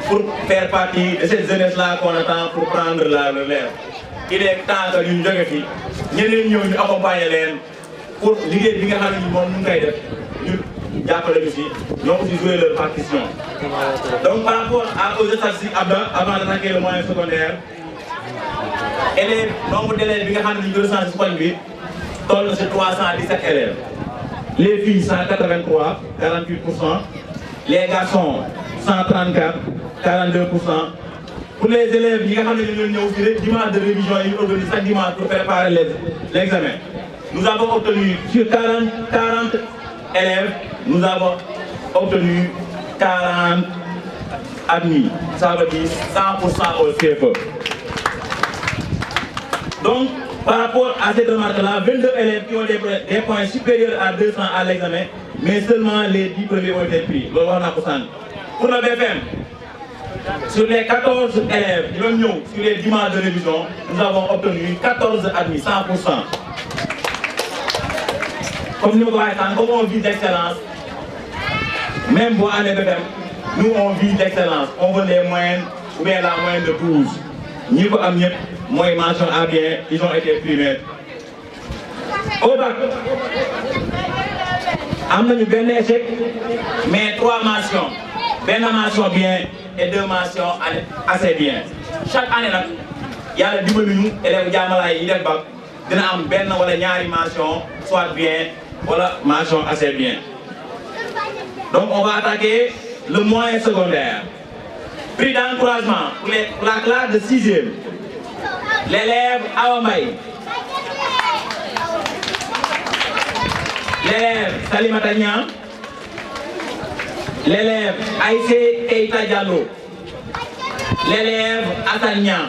pour faire partie de cette jeunesse là qu'on attend pour prendre la relève. Il est temps que ñu jóge fi ñeneen ñëw ñu accompagner leen pour liggéey bi nga xam ne moom ñu ngi koy def ñu jàppale ñu si ñoo aussi jouer leur partition. Donc par rapport aux statistiques avant d'attaquer le moyen secondaire élèves nombre d'élèves bi nga xam ne ñu ngi recensé si koñ bi toll na si 317 élèves. Les filles 183 48%, les garçons 134 42%. Pour les élèves yi nga xam ne ñu ñëw si dimanche de révision yi ñu organise chaque dimanche pour préparer l'examen. Nous avons obtenu sur 40 élèves, nous avons obtenu 40 admis. Ça veut dire 100% au CFE. Donc, par rapport à cette remarque-là, 22 élèves qui ont des points supérieurs à 200 à l'examen, mais seulement les 10 premiers ont été pris. Pour le BFM, sur les 14 élèves qui ont sur les dimanches de révision, nous avons obtenu 14 admis, 100%. Comme nous voyons, comme on vit d'excellence, même pour année BFM, nous on vit d'excellence. On veut les moyennes, ou bien la moyenne de 12. Nous avons moi mention à bien, ils ont été primés. Au bac, nous avons un échec, mais 3 mentions. Une mention bien et 2 mentions assez bien. Chaque année, il y a des élèves qui ont bac, il y a une mention, soit bien, voilà, mention assez bien. Donc on va attaquer le moyen secondaire. Prix d'encouragement pour la classe de 6e. L'élève Awamay. L'élève Salimata Niang. L'élève Aïssé Keita Diallo. L'élève Hassan Niang.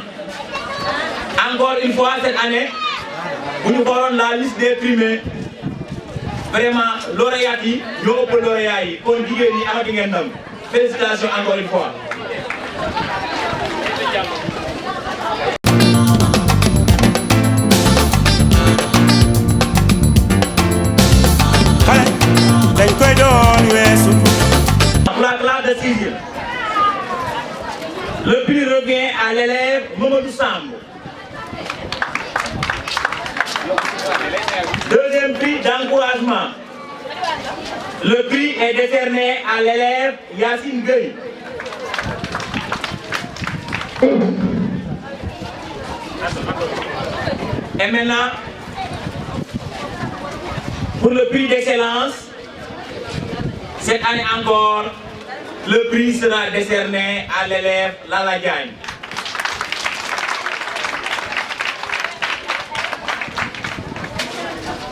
Encore une fois cette année, nous avons la liste des primés. Vraiment, lauréats, nous avons lauréats. Félicitations encore une fois. Pour la classe de 6e, le prix revient à l'élève Mamadou Sambo. Deuxième prix d'encouragement. Le prix est décerné à l'élève Yassine Gueye. Et maintenant, pour le prix d'excellence, cette année encore, le prix sera décerné à l'élève Lala Diagne.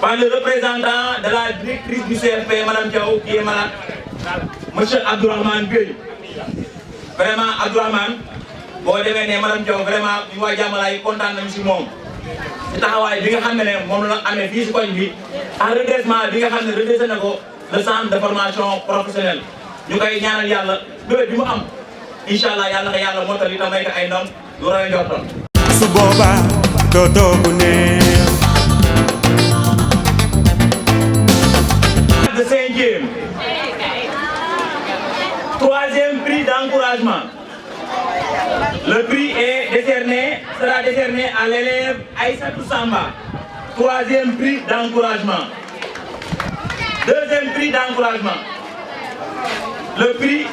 Par le représentant de la directrice du CFP, Mme Diaw, qui est malade, M. Abdourahmane Gueye. Vraiment, Abdourahmane, bon, Mme Diaw, vraiment, nous sommes contents de nous. C'est un bi nga xam ne moom la amee fii si koñ bi en redressement bi nga xam ne redressé na ko le centre de formation professionnelle ñu koy ñaanal yàlla bébé bi mu am incha allah yàlla na yàlla mottali te may ko ay ndam lu rawe njortam. su boobaa dootoo bu neex. De 5e, 3e prix d'encouragement. Le prix sera décerné à l'élève Aïssatou Samba. 3e prix d'encouragement. 2e prix d'encouragement. Le prix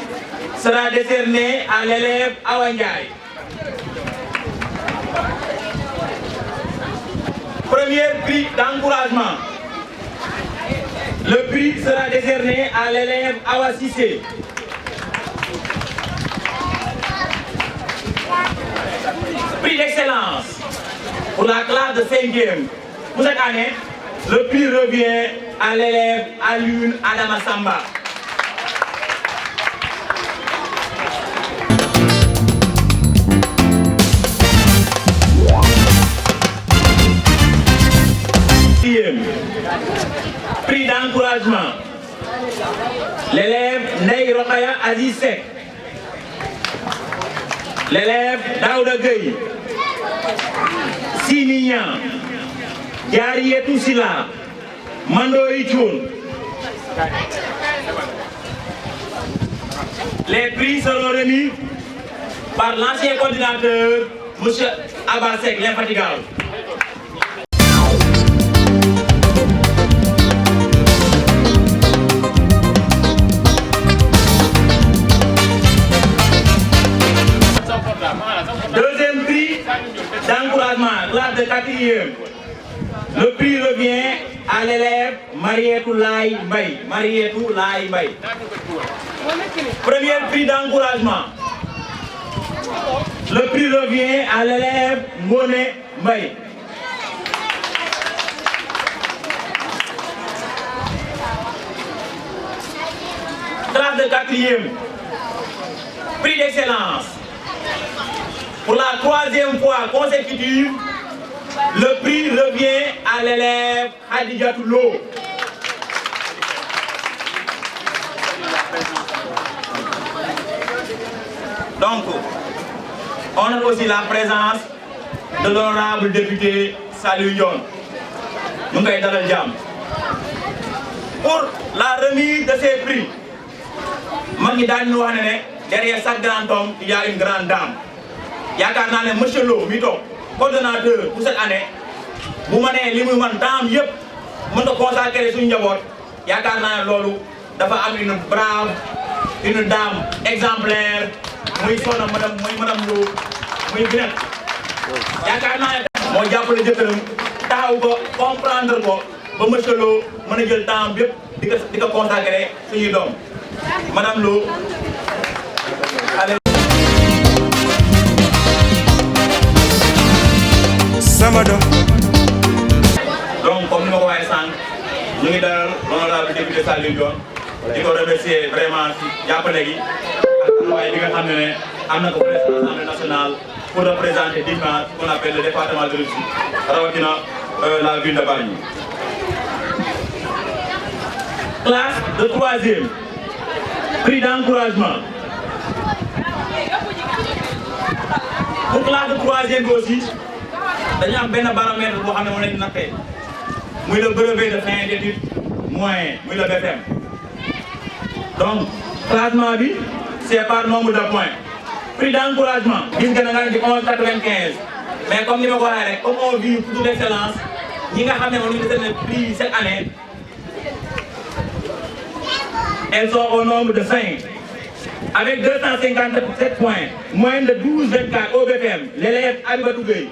sera décerné à l'élève Awa Ndiaye. Premier prix d'encouragement. Le prix sera décerné à l'élève Awa Sissé. Prix d'excellence pour la classe de 5e. Pour cette année, le prix revient à l'élève Alioune Adama Samba. Prix d'encouragement. L'élève Ney Rokaya Aziz Sek. L'élève Daouda Gueye. Sininya, Diarietou Sila, Mando Ichoun. Les prix seront remis par l'ancien coordinateur, M. Abasek, l'infatigable. Deuxième prix d'encouragement, classe de 4e. Le prix revient à l'élève Marietou Laye Mbaye. Marietou Laye Mbaye. Premier prix d'encouragement. Le prix revient à l'élève Moné Mbaye. Classe de 4e. Prix d'excellence. Pour la 3e fois consécutive, le prix revient à l'élève Khadijatou Lo. Donc, on a aussi la présence de l'honorable député Saliou Ndione. Nous sommes dans le jam. Pour la remise de ces prix, derrière chaque grand homme, il y a une grande dame. Yakarna ne monsieur Lo mi tok coordonnateur pour cette année bu ma né limuy man tam yépp mën ko consacrer suñu njabot yakarna lolu dafa am une brave une dame exemplaire muy sonna madame Lo muy binet yakarna mo jappalé jëkëram taxaw ko comprendre ko ba monsieur Lo mëna jël temps yépp diko consacrer suñu dom madame Lo. Donc, comme nous l'avons dit, nous avons l'honorable député Saliou Ndione. Je remercie vraiment Yaponegi, l'Assemblée nationale pour représenter dignement ce qu'on appelle le département de Russie, la ville de Bargny. Classe de 3e, prix d'encouragement. Pour classe de 3e aussi, nous avons un baromètre pour le brevet de fin d'études moyen, le BFM. Donc, classement, c'est par nombre de points. Prix d'encouragement, il y a 11,95. Mais comme on vit pour toute l'excellence, nous avons le prix cette année. Elles sont au nombre de 5. Avec 257 points, moins de 12,24 au BFM, l'élève Abibatou Gueye.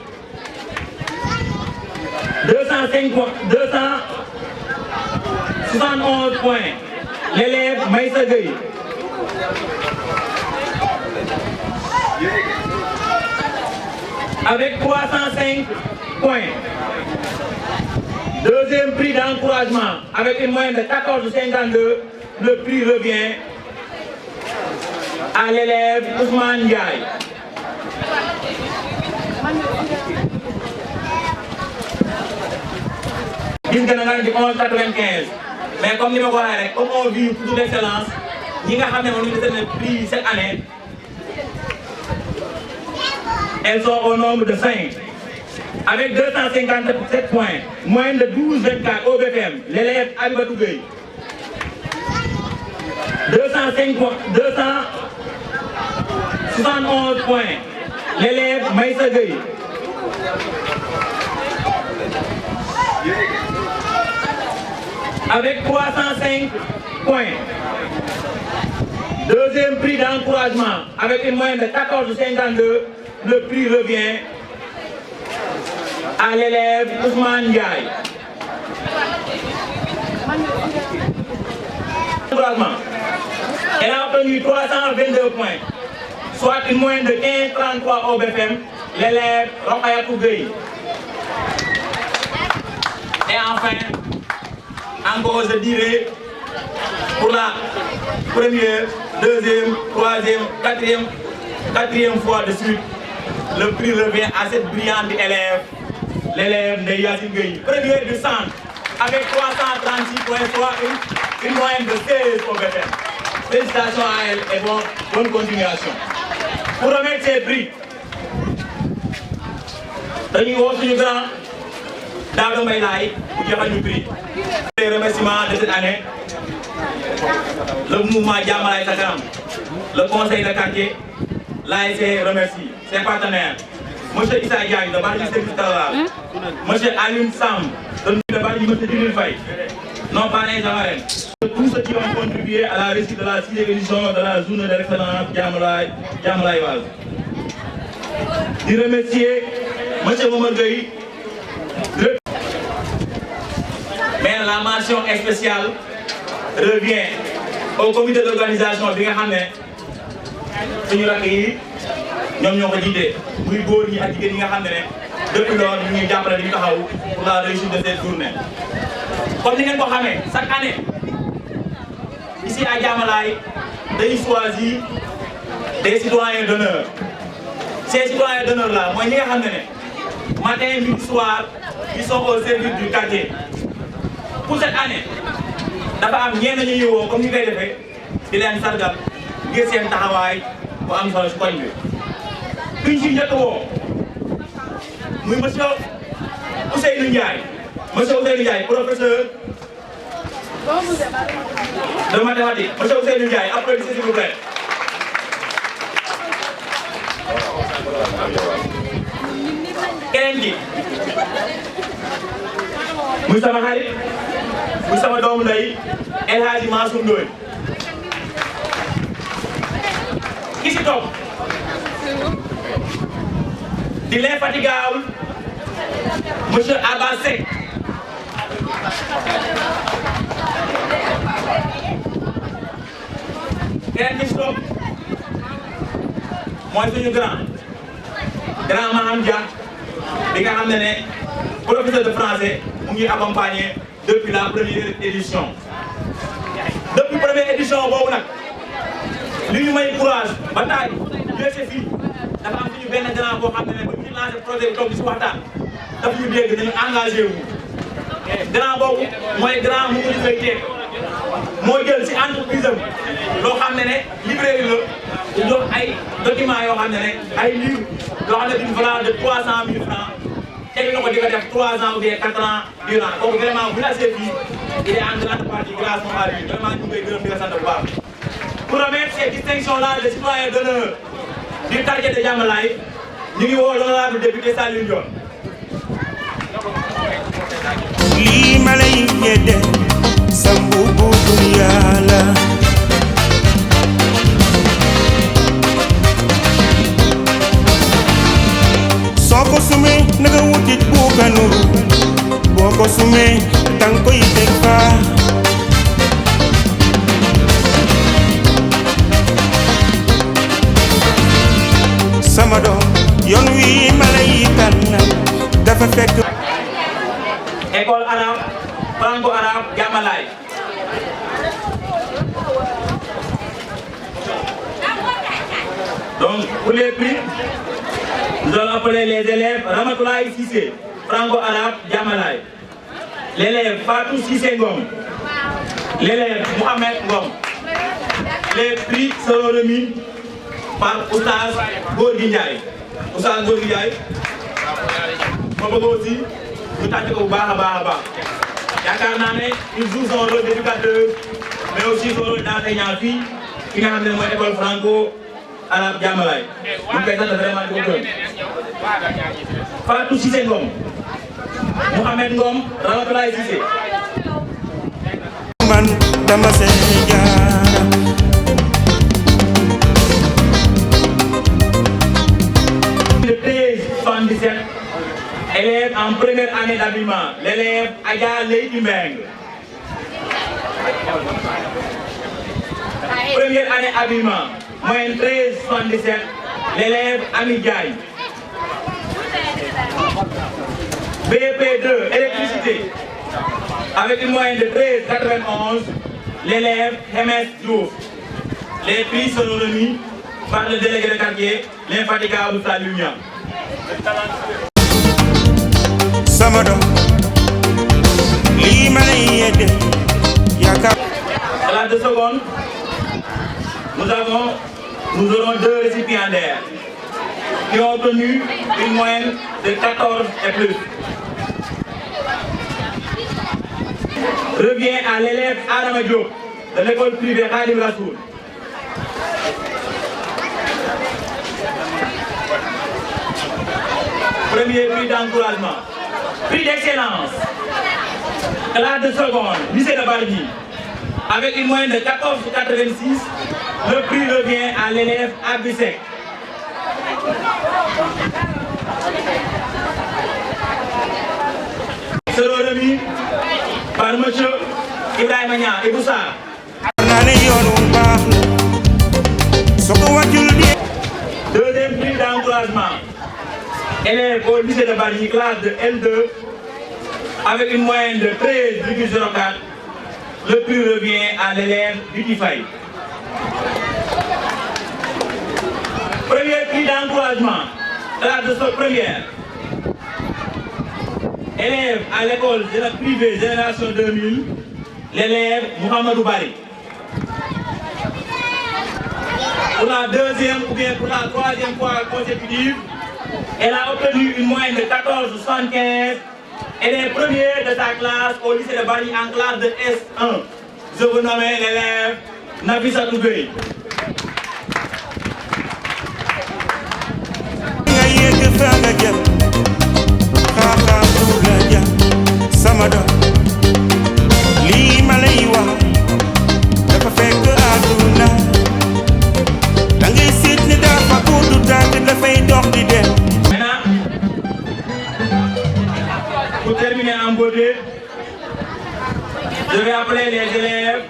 271 points, l'élève Maïssa Gueye. Avec 305 points. Deuxième prix d'encouragement, avec une moyenne de 14,52, le prix revient à l'élève Ousmane Ndiaye. Il y a 11,95. Mais comme nous l'avons dit, comme on vit pour toute l'excellence, nous avons le prix cette année. Elles sont au nombre de 5. Avec 257 points, moins de 12,24 au BFM, l'élève Abibatou Gueye. 271 points, l'élève Maïssa Gueye. Avec 305 points. Deuxième prix d'encouragement, avec une moyenne de 14,52, le prix revient à l'élève Ousmane Ndiaye. Elle a obtenu 322 points, soit une moyenne de 15,33 au BFM, l'élève Rokayatou Gueye. Et enfin, encore je dirais, pour la première, deuxième, troisième, quatrième fois de suite, le prix revient à cette brillante élève, l'élève de Yassine Gueye. Première du centre, avec 336 points, soit une moyenne de 16 au BFM. Félicitations à elle et bonne continuation. Pour remettre ces prix, dañuy woo suñu grand Daouda Mbaye Laye bu joxal ñu prix. Les remerciements de cette année, le mouvement Diamalaye sa kanam, le conseil de quartier, l'ASC remercie ses partenaires, monsieur Issa Diagne de Bargny Service Talal, monsieur Alioune Sam de Bargny monsieur Djibril Faye, non parrains et marraines, tous ceux qui ont contribué à la réussite de la 6e édition de la journée de l'excellence Diamalaye Wal. Je remercier monsieur Momar Gueye. Mais la mention spéciale revient au comité d'organisation bi nga xam ne suñu rakk yi ñoom ñoo ko jiite muy góor ñi ak jigéen ñi nga xam ne depuis loolu ñu ngi jàppale di taxaw pour la réussite de cette journée. Comme ni ngeen ko xamee chaque année ici à Diamalaye dañuy choisir des citoyens d'honneur. Ces citoyens d'honneur là mooy ñi nga xam ne matin midi soir ils sont au service du quartier. Pour cette année dafa am ñenn ñu ñuy woo comme ni koy defee di leen sargal ngir seen taxawaay bu am solo si koñ bi. kuñ si njëkk woo muy monsieur Ousseynou Ndiaye professeur de mathématiques monsieur Ousseynou Ndiaye applaudissez s'il vous plaît. keneen gi muy sama xarit muy sama doomu ndey El Hadji Mansour Ndoye ki si toog di l'infatigable monsieur Abba Seck keneen ki si toog mooy suñu grand Maham Dia bi nga xam ne professeur de français mu ngi accompagné depuis la première édition. Depuis première édition boobu nag li ñu may courage ba taay USF fii dafa am suñu benn grand boo xam ne ba ñu lancé projet bi toog di si waxtaan dafa ñu dégg dañu engagé wu. Grand boobu mooy grand mu ngi koy teg moo jël si entreprise am loo xam ne librairie la di jox ay documents yoo xam ne ay livres yoo xam ne d'une valeur de 300 000 francs. teg na ko di ko def 3 ans ou bien 4 ans durant donc vraiment bu la see fii il est en grande partie grâce à lui vraiment ñu ngi koy gërëm di la sant bu baax. Pour remettre ces distinctions-là de citoyens d'honneur du quartier de Diamalaye ñu ngi woo l'honorable député Saliou Ndione. lii ma lay yedde sa mbubu dunya la soo ko sumee na nga wutit buuganuru boo ko sumee dang koy teg fa sama doom yoon wi ma lay tànnal dafa fekk école arabe franco-arabe Diamalaye. Donc pour les prix nous allons appeler les élèves Ramatoulaye Cissé, franco-arabe Diamalaye. L'élève Fatou Cissé Ngom. L'élève Mohamed Ngom. Les prix seront remis par Oustaz Gorgui Ndiaye. Oustaz Gorgui Ndiaye. ma bëgg aussi ñu tàcc ko bu baax a baax. yaakaar naa ne il joue son rôle d'éducateur mais aussi son rôle d'enseignant fii ki nga xam ne mooy école franco-arabe Diamalaye. ñu ngi koy sant vraiment di ko gërëm. Fatou Cissé Ngom. Mohamed Ngom Ramatoulaye Cissé. man dama see jaara Le 1377 élève en première année d'habillement, l'élève Adja Leydi Mbeng. Première année habillement, moyenne 1377, l'élève Ami Diaye. BP2 électricité, avec une moyenne de 1391, l'élève Hemes Diouf. Les prix seront remis par le délégué de quartier, l'infatigable Saliou Niang. sama doom lii ma lay yedde yaakaar. À la 2 secondes, nous aurons 2 récipiendaires. qui ont obtenu une moyenne de 14 et plus. Revient à l'élève Adama Diop de l'école privée Khadim Rassoul. Premier prix d'encouragement. Prix d'excellence. Classe de seconde, lycée de Bargny. Avec une moyenne de 14,86, le prix revient à l'élève Abisek. Sera remis par M. Ibrahima Niang Iboussa. Deuxième prix d'encouragement. Élève au lycée de Bargny, classe de L2, avec une moyenne de 13,04. Le prix revient à l'élève Beautify. Premier prix d'encouragement, classe de sol première. Élève à l'école privée Génération 2000, l'élève Mohamedou Bari. Pour la deuxième ou bien pour la troisième fois consécutive, elle a obtenu une moyenne de 14,75. Elle est première de sa classe au lycée de Bargny en classe de S1. Je vous nomme l'élève Nafissa Toubey. Pour terminer en beauté, je vais appeler les élèves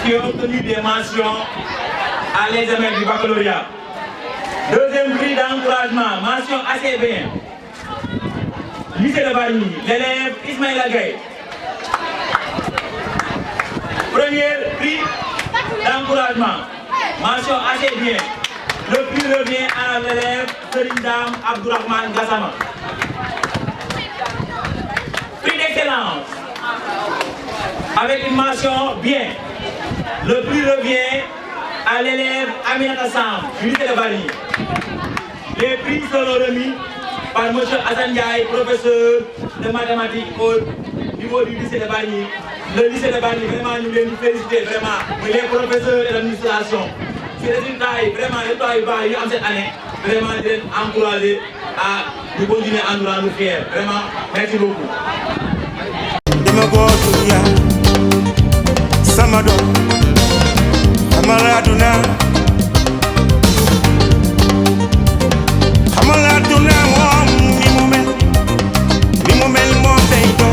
qui ont obtenu des mentions à l'examen du baccalauréat. Deuxième prix d'encouragement, mention assez bien. Lycée de Bargny, l'élève Ismaïla Gaye. Premier prix d'encouragement, mention assez bien. Le prix revient à l'élève Serindam Abdourahmane Gassama. Prix d'excellence, avec une mention bien. Le prix revient à l'élève Aminata Sam, du lycée de Bargny. Les prix seront remis par M. Hassan Ndiaye, professeur de mathématiques au niveau du lycée de Bargny. Le lycée de Bargny, vraiment, nous voulons nous féliciter, vraiment, les professeurs et l'administration. Ces résultats, vraiment, les résultats ils ont cette année, vraiment, ils sont encouragés à nous continuer à nous rendre fiers. Vraiment, merci beaucoup. Samado, Amaraduna, Amaraduna, Mimomel Monteito,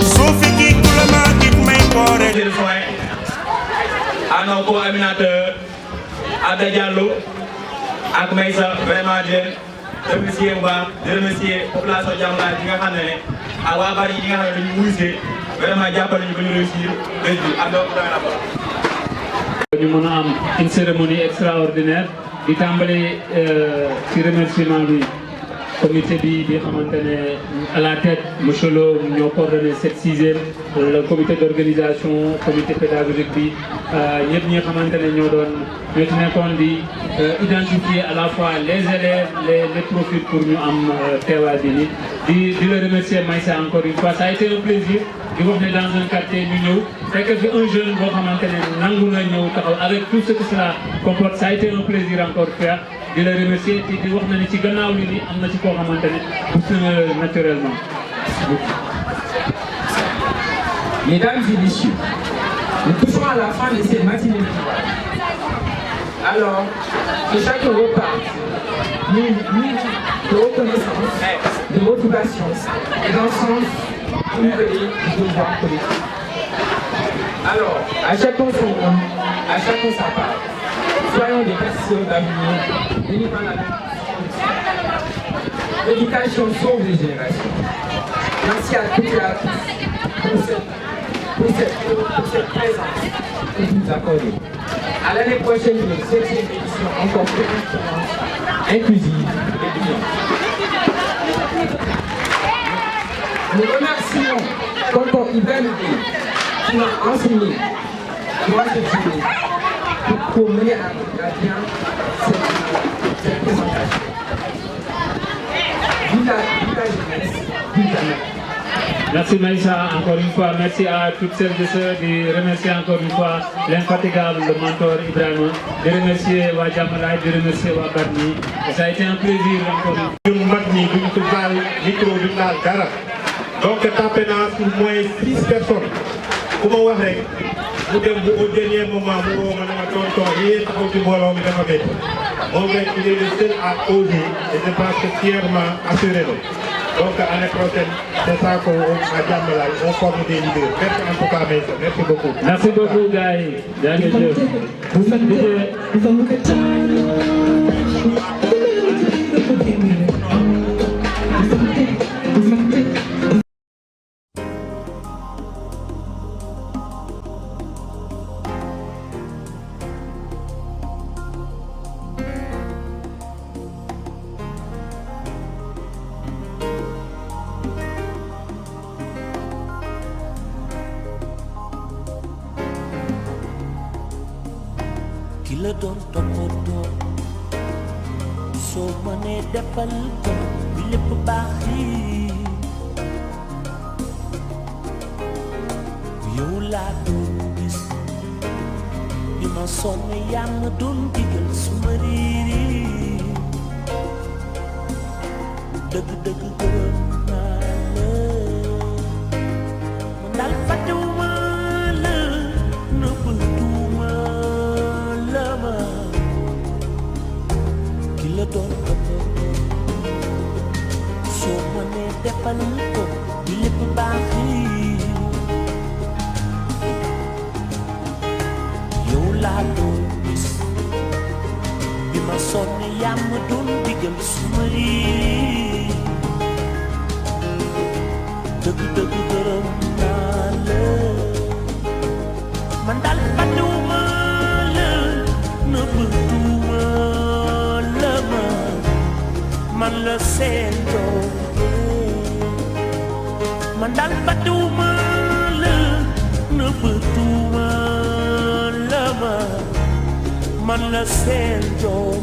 Sophie qui Koulama qui m'importe. Le soin à nos co-animateurs, à Diallo, à Maïsa, vraiment, je remercie la population Jamla qui a fait à Wabari qui a fait vraiment jàppale ñu ba ñu réussir bés bi ak donc da nga ñu mën a am une cérémonie extraordinaire di tàmbali ci remerciement bi comité bi xamante ne à la tête monsieur Lo ñoo coordonné cette sixième le comité d'organisation comité pédagogique bi ñëpp ñi xamante ne ñoo ci nekkoon di identifier à la fois les élèves les profils pour ñu am teewaay bi ni di le remercier Maïssa encore une fois ça a été un plaisir di wax ne dans un quartier ñu ñëw fekk fi un jeune boo xamante ne nangu na ñëw taxaw avec tout ce que cela comporte ça a été un plaisir encore faire di la remercier te di wax na ni ci gannaaw li ni am na ci koo xamante ne pousse na naturellement. Mesdames et messieurs, nous touchons à la fin de cette matinée. Alors, que chacun reparte de reconnaissance, de motivation et d'un sens renouvelé du devoir collectif. Alors, à chacun son rôle, à chacun sa part. Soyons des personnes d'avenir, bénis par la l'éducation sauve les générations. Merci à toutes et à tous pour cette présence que vous nous accordez. À l'année prochaine, une 7e édition encore plus inclusive et brillante. Nous remercions Tonton Ibrahim qui m'a enseigné droit de juger, pour mener à bien cette présentation. Merci Maïssa, encore une fois. Merci à toutes celles et ceux de remercier encore une fois l'infatigable mentor Ibrahima, de remercier Wadjamalai, de remercier Wabarni. Ça a été un plaisir encore une fois. Donc tapé naa pour moins 6 personnes. Comment wax rek mu dem au dernier moment mu woo ma ne ma tonton yéen taxaw ci mbooloo mi dafa métti. Moom rek il est le seul à oser et je pense que fièrement assuré na. Donc l'année prochaine, c'est ça qu'à Diamalaye, on forme des leaders. Merci en tout cas, Maïssa. Merci beaucoup. Merci beaucoup, Gaï. Kila doon toppatoo soo mënee defal ko bi lépp baax yi yow laa doon gis bi ma sonn yaa ma doon digal su ma riiri dëgg-dëgg gërëm naa la man daal fàttewuma la nëbbatuuma la doon toppatoo soo mënee defal ko bi lépp baax yi yow laa doon gis bi ma sonn yaa ma doon digal su ma riiri dëgg-dëgg gërëm naa la man daal fàttewuma la nëbbatuuma man la seen doom man daal fàttewuma la nëbbatuuma la man la seen doom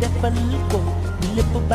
defal ko